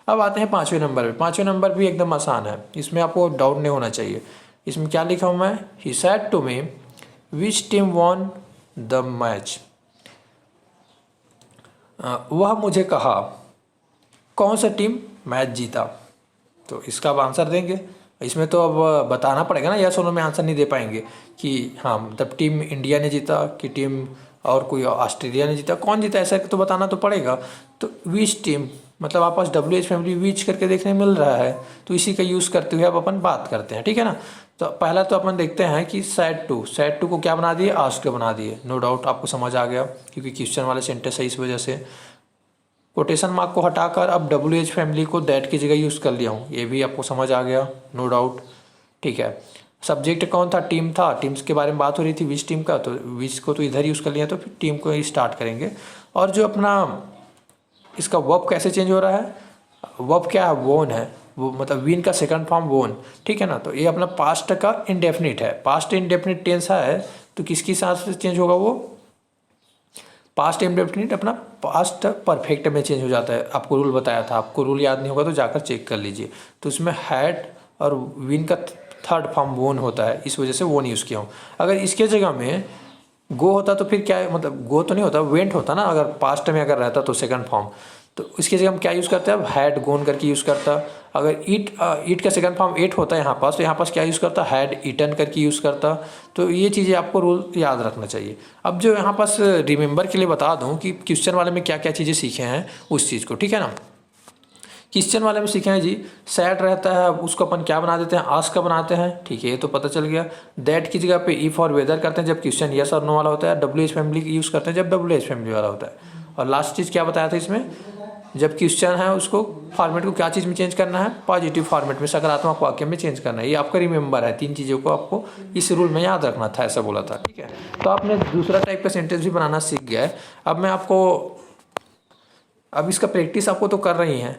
अब आते हैं 5वें नंबर पे। 5वें नंबर भी एकदम आसान है, इसमें आपको डाउट नहीं होना चाहिए। इसमें क्या लिखा हूँ मैं, he said to me which team won the match. वह मुझे कहा कौन सा टीम मैच जीता। तो इसका अब आंसर देंगे। इसमें तो अब बताना पड़ेगा ना, यस और नो में आंसर नहीं दे पाएंगे कि हाँ मतलब टीम इंडिया ने जीता कि टीम और कोई ऑस्ट्रेलिया ने जीता, कौन जीता ऐसा तो बताना तो पड़ेगा। तो विच टीम मतलब आप पास WH फैमिली विच करके देखने मिल रहा है, तो इसी का यूज़ करते हुए अब अपन बात करते हैं, ठीक है ना। तो पहला तो अपन देखते हैं कि सैड टू को क्या बना दिए, आस्क्ड बना दिए। नो डाउट आपको समझ आ गया क्योंकि क्वेश्चन वाले सेंटेंस है, इस वजह से। कोटेशन मार्क को हटाकर अब WH फैमिली को दैट की जगह यूज़ कर लिया हूँ, ये भी आपको समझ आ गया, नो डाउट, ठीक है। सब्जेक्ट कौन था, टीम था, टीम्स के बारे में बात हो रही थी, विच टीम का, तो विच को तो इधर यूज़ कर लिया, तो फिर टीम को ही स्टार्ट करेंगे। और जो अपना इसका वर्ब कैसे चेंज हो रहा है, वर्ब क्या है, वोन है, वो मतलब विन का सेकंड फॉर्म वोन, ठीक है ना। तो ये अपना पास्ट का इंडेफिनिट है, पास्ट इंडेफिनिट टेंस है, तो किसके साथ से चेंज होगा, वो पास्ट इंडेफिनिट अपना पास्ट परफेक्ट में चेंज हो जाता है। आपको रूल बताया था, आपको रूल याद नहीं होगा तो जाकर चेक कर लीजिए। तो उसमें हैड और विन का थर्ड फॉर्म वोन होता है, इस वजह से वोन यूज़ किया हूँ। अगर इसके जगह में गो होता तो फिर क्या है, मतलब गो तो नहीं होता, वेंट होता ना, अगर पास्ट में अगर रहता तो सेकंड फॉर्म, तो इसकी जगह हम क्या यूज़ करते हैं, अब हैड गोन करके यूज़ करता। अगर ईट का सेकंड फॉर्म एट होता है यहाँ पास, तो यहाँ पास क्या यूज़ करता, हैड ईटन करके यूज़ करता। तो ये चीज़ें आपको रूल याद रखना चाहिए। अब जो यहाँ पास रिमेंबर के लिए बता दूँ कि क्वेश्चन वाले में क्या क्या चीज़ें सीखे हैं उस चीज़ को, ठीक है ना। क्वेश्चन वाले में सीखे हैं जी, सैड रहता है उसको अपन क्या बना देते हैं, आस्क का बनाते हैं, ठीक है, ये तो पता चल गया। दैट की जगह पे इफ और वेदर करते हैं जब क्वेश्चन यस और नो वाला होता है। WH फैमिली की यूज़ करते हैं जब WH फैमिली वाला होता है। और लास्ट चीज़ क्या बताया था इसमें, जब क्वेश्चन है उसको फॉर्मेट को क्या चीज़ में चेंज करना है, पॉजिटिव फॉर्मेट में, सकारात्मक वाक्य में चेंज करना है। ये आपका रिमेंबर है, 3 चीज़ों को आपको इस रूल में याद रखना था, ऐसा बोला था, ठीक है। तो आपने दूसरा टाइप का सेंटेंस भी बनाना सीख गया है। अब मैं आपको, अब इसका प्रैक्टिस आपको तो कर रही हैं,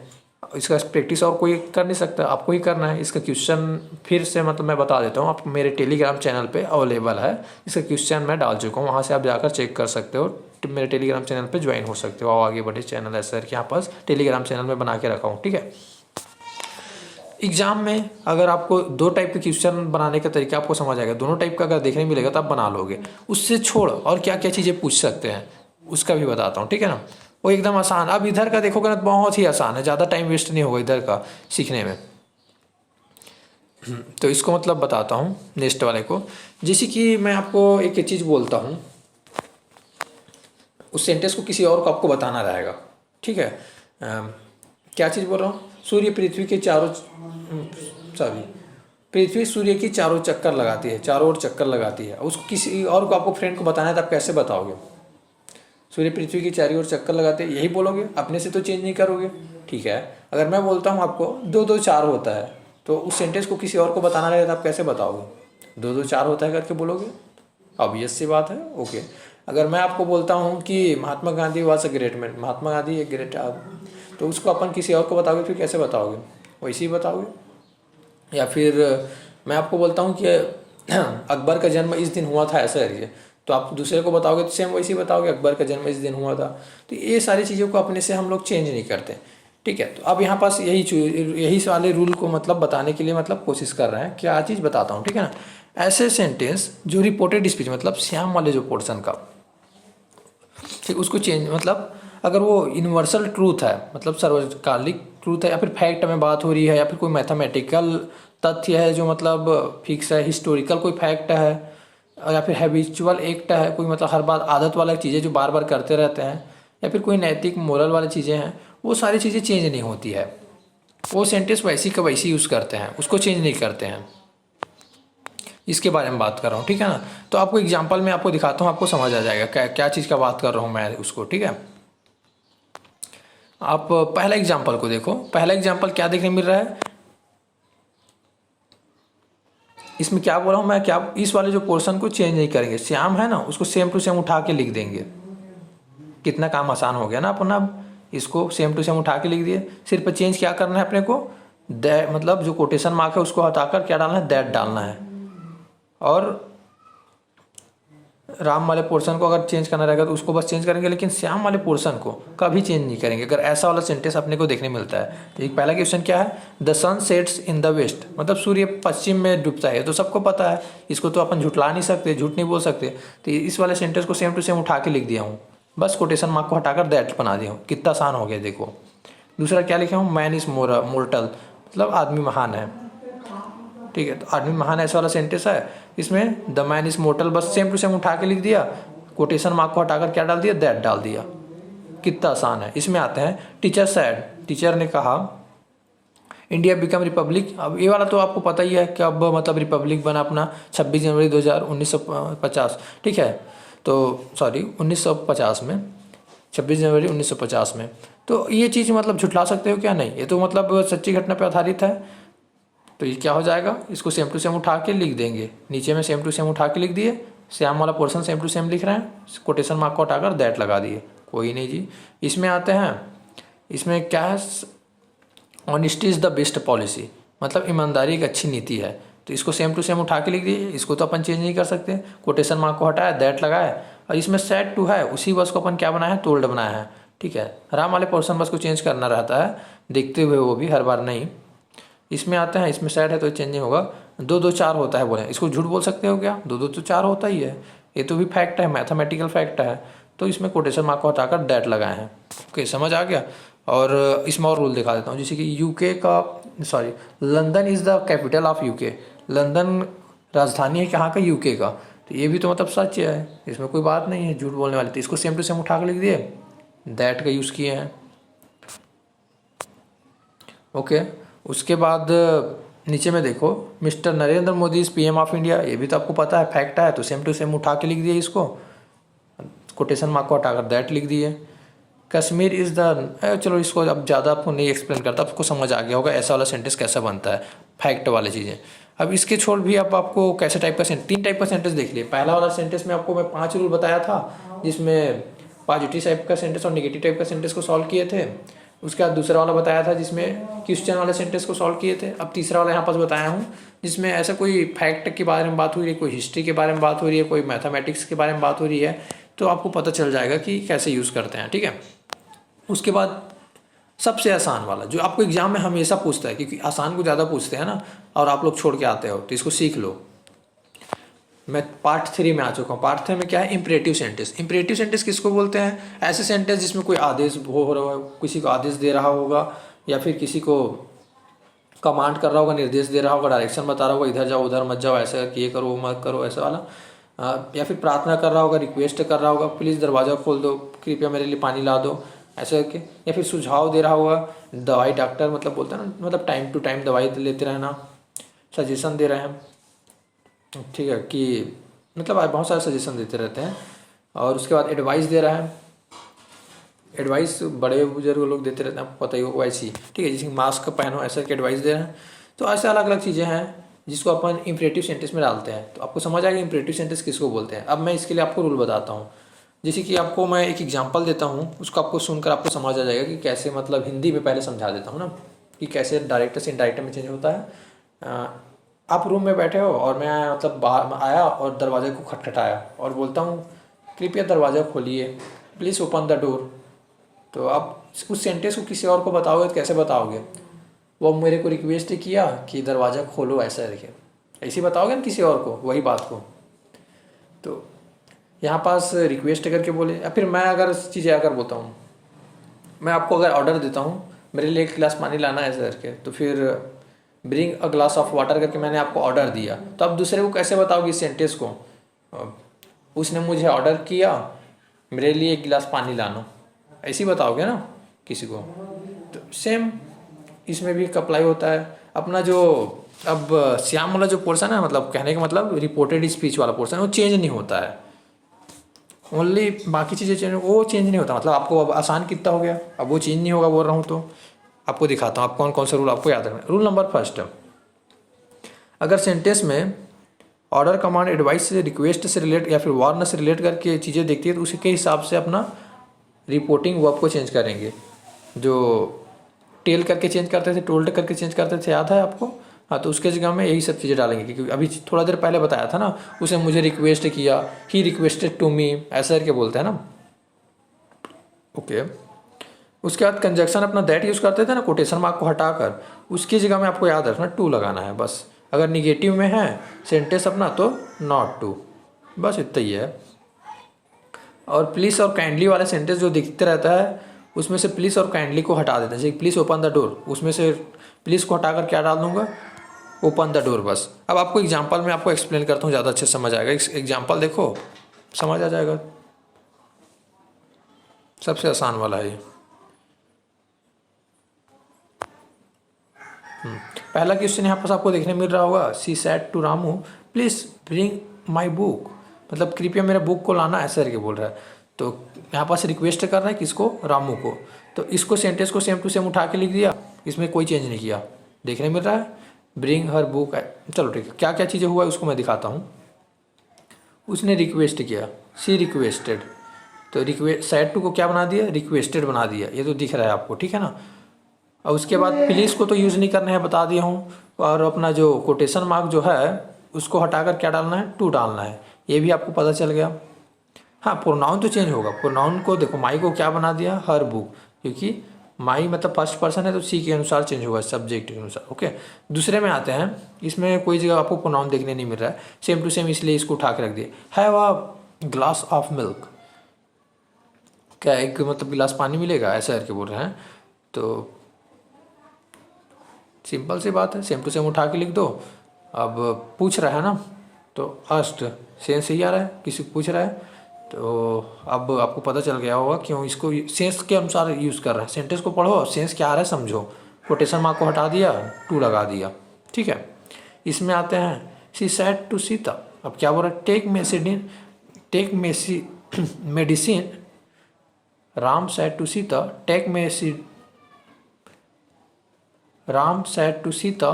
इसका प्रैक्टिस और कोई कर नहीं सकता, आपको ही करना है। इसका क्वेश्चन फिर से मतलब मैं बता देता हूँ, आप मेरे टेलीग्राम चैनल पे अवेलेबल है, इसका क्वेश्चन मैं डाल चुका हूँ, वहाँ से आप जाकर चेक कर सकते हो, मेरे टेलीग्राम चैनल पे ज्वाइन हो सकते हो। आगे बढ़े चैनल है सर के यहाँ पास टेलीग्राम चैनल में बना के रखा हूँ, ठीक है। एग्जाम में अगर आपको 2 टाइप के क्वेश्चन बनाने का तरीका आपको समझ आएगा, दोनों टाइप का अगर देखने मिलेगा तो आप बना लोगे। उससे छोड़ और क्या क्या चीज़ें पूछ सकते हैं उसका भी बताता हूँ, ठीक है ना। वो एकदम आसान, अब इधर का देखोगे ना तो बहुत ही आसान है, ज़्यादा टाइम वेस्ट नहीं होगा इधर का सीखने में। तो इसको मतलब बताता हूँ नेक्स्ट वाले को। जैसे कि मैं आपको एक चीज़ बोलता हूँ, उस सेंटेंस को किसी और को आपको बताना रहेगा, ठीक है। क्या चीज़ बोल रहा हूँ, सूर्य पृथ्वी के चारों सॉरी पृथ्वी सूर्य की चारों चक्कर लगाती है, चारों ओर चक्कर लगाती है। उसको किसी और को, आपको फ्रेंड को बताना है तो आप कैसे बताओगे, सूर्य पृथ्वी की चारों ओर चक्कर लगाते हैं, यही बोलोगे, अपने से तो चेंज नहीं करोगे, ठीक है। अगर मैं बोलता हूँ आपको 2 2 4 होता है, तो उस सेंटेंस को किसी और को बताना रहेगा तो आप कैसे बताओगे, 2 2 4 होता है करके बोलोगे, ऑब्वियस सी बात है, ओके। अगर मैं आपको बोलता हूँ कि Mahatma Gandhi was a great man, Mahatma Gandhi एक ग्रेट, तो उसको अपन किसी और को बताओगे फिर कैसे बताओगे, वैसे ही बताओगे। या फिर मैं आपको बोलता हूँ कि अकबर का जन्म इस दिन हुआ था, ऐसा है, तो आप दूसरे को बताओगे तो सेम वैसे ही बताओगे, अकबर का जन्म इस दिन हुआ था। तो ये सारी चीज़ों को अपने से हम लोग चेंज नहीं करते, ठीक है। तो अब यहाँ पास यही वाले रूल को मतलब बताने के लिए मतलब कोशिश कर रहे हैं, क्या चीज़ बताता हूँ, ठीक है ना। ऐसे सेंटेंस जो रिपोर्टेड स्पीच मतलब श्याम वाले जो पोर्शन का, ठीक, उसको चेंज मतलब अगर वो यूनिवर्सल ट्रूथ है, मतलब सर्वकालिक ट्रूथ है, या फिर फैक्ट में बात हो रही है, या फिर कोई मैथमेटिकल तथ्य है जो मतलब फिक्स है, हिस्टोरिकल कोई फैक्ट है, या फिर हैबिचुअल एक्ट है, कोई मतलब हर बात आदत वाला चीज़ें जो बार बार करते रहते हैं, या फिर कोई नैतिक मोरल वाली चीज़ें हैं, वो सारी चीज़ें चेंज नहीं होती है। वो सेंटेंस वैसी का वैसी यूज़ करते हैं, उसको चेंज नहीं करते हैं। इसके बारे में बात कर रहा हूँ, ठीक है ना। तो आपको एग्जाम्पल में आपको दिखाता हूँ, आपको समझ आ जाएगा क्या क्या चीज़ का बात कर रहा हूँ मैं उसको, ठीक है। आप पहला एग्जाम्पल को देखो, पहला एग्जाम्पल क्या देखने मिल रहा है, इसमें क्या बोला हूँ मैं, क्या इस वाले जो पोर्शन को चेंज नहीं करेंगे, श्याम है ना उसको सेम टू सेम उठा के लिख देंगे। कितना काम आसान हो गया ना अपना, इसको सेम टू सेम उठा के लिख दिए। सिर्फ चेंज क्या करना है अपने को, दैट मतलब जो कोटेशन मार्क है उसको हटाकर क्या डालना है, दैट डालना है। और राम वाले पोर्शन को अगर चेंज करना रहेगा तो उसको बस चेंज करेंगे, लेकिन श्याम वाले पोर्शन को कभी चेंज नहीं करेंगे। अगर ऐसा वाला सेंटेंस अपने को देखने मिलता है तो एक पहला क्वेश्चन क्या है, the sun sets in the west, मतलब सूर्य पश्चिम में डूबता है, तो सबको पता है, इसको तो अपन झुटला नहीं सकते, झूठ नहीं बोल सकते। तो इस वाले सेंटेंस को सेम टू सेम उठा के लिख दिया हूँ, बस कोटेशन मार्क को हटाकर दैट बना दिया हूँ। कितना आसान हो गया देखो। दूसरा क्या लिखा हूँ, मैन इज मोर्टल, मतलब आदमी महान है। ठीक है, तो आदमी महान ऐसा वाला सेंटेंस है, इसमें द मैन इज मोर्टल बस सेम टू सेम उठा के लिख दिया, कोटेशन मार्क को हटाकर क्या डाल दिया, दैट डाल दिया। कितना आसान है। इसमें आते हैं टीचर सैड, टीचर ने कहा इंडिया बिकम रिपब्लिक। अब ये वाला तो आपको पता ही है कि अब मतलब रिपब्लिक बना अपना 26 जनवरी 1950, ठीक है, तो सॉरी 1950 में, 26 जनवरी 1950 में। तो ये चीज़ मतलब झुठला सकते हो क्या, नहीं, ये तो मतलब सच्ची घटना पर आधारित है। तो ये क्या हो जाएगा, इसको सेम टू सेम उठा के लिख देंगे, नीचे में सेम टू सेम उठा के लिख दिए, श्याम वाला पोर्शन सेम टू सेम लिख रहे हैं, कोटेशन मार्क को हटाकर दैट लगा दिए, कोई नहीं जी। इसमें आते हैं, इसमें क्या है, honesty is the best policy, मतलब ईमानदारी एक अच्छी नीति है। तो इसको सेम टू सेम उठा के लिख दिए, इसको तो अपन चेंज नहीं कर सकते, कोटेशन मार्क को हटाया, दैट लगाया। और इसमें सेड टू है, उसी बस को अपन क्या बनाया है, टोल्ड बनाया है। ठीक है, राम वाले पोर्शन बस को चेंज करना रहता है, देखते हुए, वो भी हर बार नहीं। इसमें आते हैं, इसमें सैड है तो चेंज नहीं होगा, 2 2 4 होता है बोले, इसको झूठ बोल सकते हो क्या, 2 2 तो 4 होता ही है, ये तो भी फैक्ट है, मैथमेटिकल फैक्ट है। तो इसमें कोटेशन मार्क को हटाकर दैट लगाए हैं। ओके, समझ आ गया। और इसमें और रूल दिखा देता हूँ, जैसे कि यूके का, sorry, London is the capital of UK, London राजधानी है कहाँ का, यूके का। तो ये भी तो मतलब सच है, इसमें कोई बात नहीं है झूठ बोलने वाली। तो इसको सेम टू सेम उठा कर लिख दिए, दैट का यूज़ किए हैं। ओके, उसके बाद नीचे में देखो, mister Narendra Modi is PM of India, ये भी तो आपको पता है, फैक्ट है, तो सेम टू सेम उठा के लिख दिए, इसको कोटेशन मार्क को हटाकर दैट लिख दिए। कश्मीर इज़ द, चलो इसको अब ज़्यादा आपको नहीं एक्सप्लेन करता, आपको समझ आ गया होगा ऐसा वाला सेंटेंस कैसा बनता है, फैक्ट वाली चीज़ें। अब इसके छोड़ भी अब आपको कैसे टाइप का 3 टाइप का सेंटेंस देख लिए। पहला वाला सेंटेंस में आपको मैं 5 रूल बताया था, जिसमें पॉजिटिव टाइप का सेंटेंस और नेगेटिव टाइप का सेंटेंस को सॉल्व किए थे। उसके बाद दूसरा वाला बताया था जिसमें क्वेश्चन वाले सेंटेंस को सॉल्व किए थे। अब तीसरा वाला यहाँ पास बताया हूँ, जिसमें ऐसा कोई फैक्ट के बारे में बात हो रही है, कोई हिस्ट्री के बारे में बात हो रही है, कोई मैथमेटिक्स के बारे में बात हो रही है, तो आपको पता चल जाएगा कि कैसे यूज़ करते हैं। ठीक है, उसके बाद सबसे आसान वाला जो आपको एग्जाम में हमेशा पूछता है, क्योंकि आसान को ज़्यादा पूछते हैं ना, और आप लोग छोड़ के आते हो, तो इसको सीख लो। मैं पार्ट 3 में आ चुका हूँ। पार्ट 3 में क्या है, इंपरेटिव सेंटेंस। इंपरेटिव सेंटेंस किसको बोलते हैं, ऐसे सेंटेंस जिसमें कोई आदेश हो रहा है, किसी को आदेश दे रहा होगा, या फिर किसी को कमांड कर रहा होगा, निर्देश दे रहा होगा, डायरेक्शन बता रहा होगा, इधर जाओ उधर मत जाओ, ऐसा ये करो वो मत करो, ऐसा वाला। या फिर प्रार्थना कर रहा होगा, रिक्वेस्ट कर रहा होगा, प्लीज़ दरवाज़ा खोल दो, कृपया मेरे लिए पानी ला दो, ऐसे करके। या फिर सुझाव दे रहा होगा, दवाई, डॉक्टर मतलब बोलते हैं ना, मतलब टाइम टू टाइम दवाई लेते रहना, सजेशन दे रहे हैं, ठीक है, कि मतलब बहुत सारे सजेशन देते रहते हैं। और उसके बाद एडवाइस दे रहा है, एडवाइस बड़े बुजुर्ग लोग देते रहते हैं, आपको पता ही होगा, ऐसी, ठीक है, जैसे मास्क पहनो, ऐसा करके एडवाइस दे रहे हैं। तो ऐसे अलग अलग चीज़ें हैं जिसको अपन इंपरेटिव सेंटेंस में डालते हैं। तो आपको समझ आएगा इंपरेटिव सेंटेंस किसको बोलते हैं। अब मैं इसके लिए आपको रूल बताता हूँ, जैसे कि आपको मैं एक एग्जाम्पल देता हूँ, उसको आपको सुनकर आपको समझ आ जाएगा कि कैसे, मतलब हिंदी में पहले समझा देता हूँ ना, कि कैसे डायरेक्ट से इनडायरेक्ट में चेंज होता है। आप रूम में बैठे हो और मैं मतलब बाहर आया और दरवाजे को खटखटाया और बोलता हूँ कृपया दरवाज़ा खोलिए, प्लीज़ ओपन द डोर। तो आप उस सेंटेंस को किसी और को बताओगे तो कैसे बताओगे, वो मेरे को रिक्वेस्ट किया कि दरवाज़ा खोलो, ऐसा देखिए, ऐसे बताओगे ना किसी और को वही बात को। तो यहाँ पास रिक्वेस्ट करके बोले, या फिर मैं अगर चीज़ें अगर बोलता हूँ, मैं आपको अगर ऑर्डर देता हूँ मेरे लिए 1 गिलास पानी लाना है ऐसा करके, तो फिर bring a glass of water करके मैंने आपको ऑर्डर दिया, तो अब दूसरे को कैसे बताओगे इस सेंटेंस को, उसने मुझे ऑर्डर किया मेरे लिए 1 गिलास पानी लाना, ऐसे ही बताओगे ना किसी को। तो सेम इसमें भी अप्लाई होता है अपना। जो अब श्याम वाला जो पोर्शन है, मतलब कहने का मतलब रिपोर्टेड स्पीच वाला पोर्शन, वो चेंज नहीं होता है, ओनली बाकी चीज़ें चेंज, वो चेंज नहीं होता। मतलब आपको अब आसान कितना हो गया, अब वो चेंज नहीं होगा बोल रहा हूँ। तो आपको दिखाता हूँ आप कौन कौन से रूल आपको याद रखना। रूल नंबर फर्स्ट, अगर सेंटेंस में ऑर्डर, कमांड, एडवाइस से, रिक्वेस्ट से रिलेट या फिर वार्न से रिलेट करके चीज़ें देखती है तो उसी के हिसाब से अपना रिपोर्टिंग वर्ब को चेंज करेंगे। जो टेल करके चेंज करते थे, टोल्ड करके चेंज करते थे, याद है आपको? हाँ, तो उसके जगह में यही सब चीज़ें डालेंगे। क्योंकि अभी थोड़ा देर पहले बताया था ना, उसे मुझे रिक्वेस्ट किया, ही रिक्वेस्टेड टू मी, ऐसा करके बोलते हैं ना। ओके, उसके बाद कंजक्शन अपना दैट यूज़ करते थे ना, कोटेशन मार्क को हटाकर, उसकी जगह में आपको याद रखना टू लगाना है बस। अगर निगेटिव में है सेंटेंस अपना तो नॉट टू, बस इतना ही है। और प्लीज़ और काइंडली वाला सेंटेंस जो दिखते रहता है उसमें से प्लीज़ और काइंडली को हटा देते हैं। जैसे प्लीज़ ओपन द डोर, उसमें से प्लीज़ को हटाकर क्या डाल दूंगा, ओपन द डोर बस। अब आपको एग्जांपल में आपको एक्सप्लेन करता हूँ, ज़्यादा अच्छे से समझ आएगा। एग्जांपल देखो, समझ आ जाएगा। सबसे आसान वाला है ये। पहला क्वेश्चन यहाँ पर आपको देखने मिल रहा होगा, she said to Ramu please bring my book, मतलब कृपया मेरे बुक को लाना, ऐसा करके बोल रहा है। तो यहाँ पास रिक्वेस्ट कर रहा है किसको, रामू को। तो इसको सेंटेंस को सेम टू सेम उठा के लिख दिया, इसमें कोई चेंज नहीं किया, देखने मिल रहा है। ब्रिंग हर बुक, चलो ठीक है, क्या क्या चीज़ें हुआ है उसको मैं दिखाता हूँ। उसने रिक्वेस्ट किया, सी रिक्वेस्टेड, तो रिक्वेस्ट सेड टू को क्या बना दिया, रिक्वेस्टेड बना दिया, ये तो दिख रहा है आपको, ठीक है ना। और उसके बाद प्लीज़ को तो यूज़ नहीं करना है, बता दिया हूँ। और अपना जो कोटेशन मार्क जो है उसको हटाकर क्या डालना है, टू डालना है, ये भी आपको पता चल गया। हाँ, प्रोनाउन तो चेंज होगा। प्रोनाउन को देखो, माई को क्या बना दिया, हर बुक, क्योंकि माई मतलब फर्स्ट पर्सन है तो सी के अनुसार चेंज होगा, सब्जेक्ट के अनुसार। ओके, दूसरे में आते हैं, इसमें कोई जगह आपको प्रोनाउन देखने नहीं मिल रहा है, सेम टू सेम, इसलिए इसको उठा के रख दिया। Have a glass of milk, क्या एक मतलब गिलास पानी मिलेगा, ऐसा करके बोल रहे हैं। तो सिंपल सी बात है, सेम टू सेम उठा के लिख दो। अब पूछ रहा है ना, तो आस्ट सेंस ही आ रहा है, किसी को पूछ रहा है, तो अब आपको पता चल गया होगा क्यों इसको सेंस के अनुसार यूज़ कर रहा है। सेंटेंस को पढ़ो, सेंस क्या आ रहा है समझो, कोटेशन मार्क को हटा दिया, टू लगा दिया, ठीक है। इसमें आते हैं, सी सेड टू सीता, अब क्या बोल रहा है, take medicine, Ram said to Sita Ram said to Sita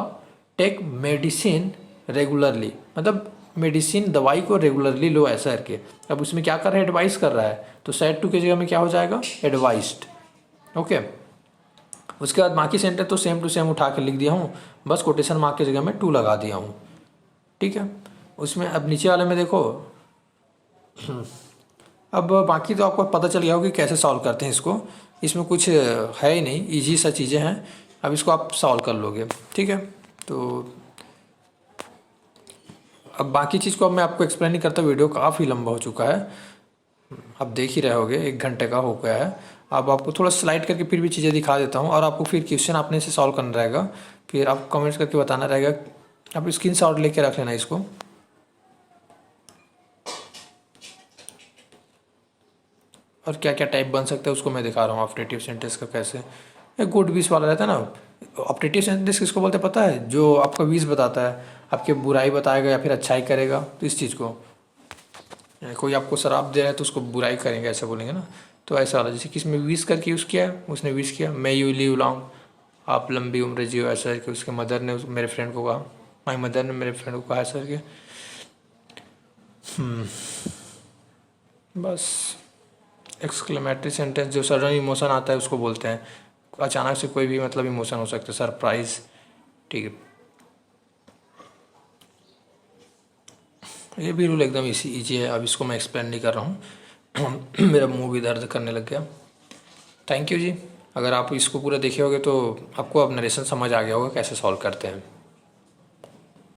take medicine regularly, मतलब मेडिसिन दवाई को रेगुलरली लो, ऐसा करके। अब उसमें क्या कर रहा है, एडवाइस कर रहा है, तो सेड टू की जगह में क्या हो जाएगा, एडवाइस्ड। ओके, उसके बाद बाकी सेंटेंस तो सेम टू सेम उठा के लिख दिया हूँ, बस कोटेशन मार्क की जगह में टू लगा दिया हूँ, ठीक है। उसमें अब नीचे वाले में देखो, अब बाकी तो आपको पता चल गया होगा कि कैसे सॉल्व करते हैं इसको, इसमें कुछ है ही नहीं, ईजी सा चीज़ें हैं। अब इसको आप सॉल्व कर लोगे, ठीक है। तो अब बाकी चीज़ को अब मैं आपको एक्सप्लेन नहीं करता, वीडियो काफ़ी लंबा हो चुका है, अब देख ही रहे होगे 1 घंटे का हो गया है। अब आपको थोड़ा स्लाइड करके फिर भी चीज़ें दिखा देता हूँ, और आपको फिर क्वेश्चन आपने से सॉल्व करना रहेगा, फिर आप कमेंट्स करके बताना रहेगा। आप स्क्रीनशॉट लेके रख लेना इसको। और क्या क्या टाइप बन सकता है उसको मैं दिखा रहा हूँ, ऑप्टेटिव सेंटेंस का कैसे। एक गुड विश वाला रहता है ना, ऑप्टेटिव सेंटेंस किसको बोलते हैं पता है, जो आपका विश बताता है, आपके बुराई बताएगा या फिर अच्छाई करेगा, तो इस चीज़ को, कोई आपको शराब दे रहा है तो उसको बुराई करेंगे, ऐसा बोलेंगे ना। तो ऐसा वाला, जैसे किसी में विश करके यूज़ किया, उसने विश किया, मैं यू लिव लॉन्ग, आप लंबी उम्र जियो, ऐसा करके उसके मदर ने मेरे फ्रेंड को कहा, माई मदर ने मेरे फ्रेंड को कहा, ऐसा करके। बस एक्सक्लेमेटरी सेंटेंस, जो सडन इमोशन आता है उसको बोलते हैं, अचानक से कोई भी मतलब इमोशन हो सकता है, सरप्राइज, ठीक है। ये भी रूल एकदम ईजी है, अब इसको मैं एक्सप्लेन नहीं कर रहा हूँ मेरा मुंह भी दर्द करने लग गया। थैंक यू जी, अगर आप इसको पूरा देखे होगे तो आपको अब नरेशन समझ आ गया होगा कैसे सॉल्व करते हैं।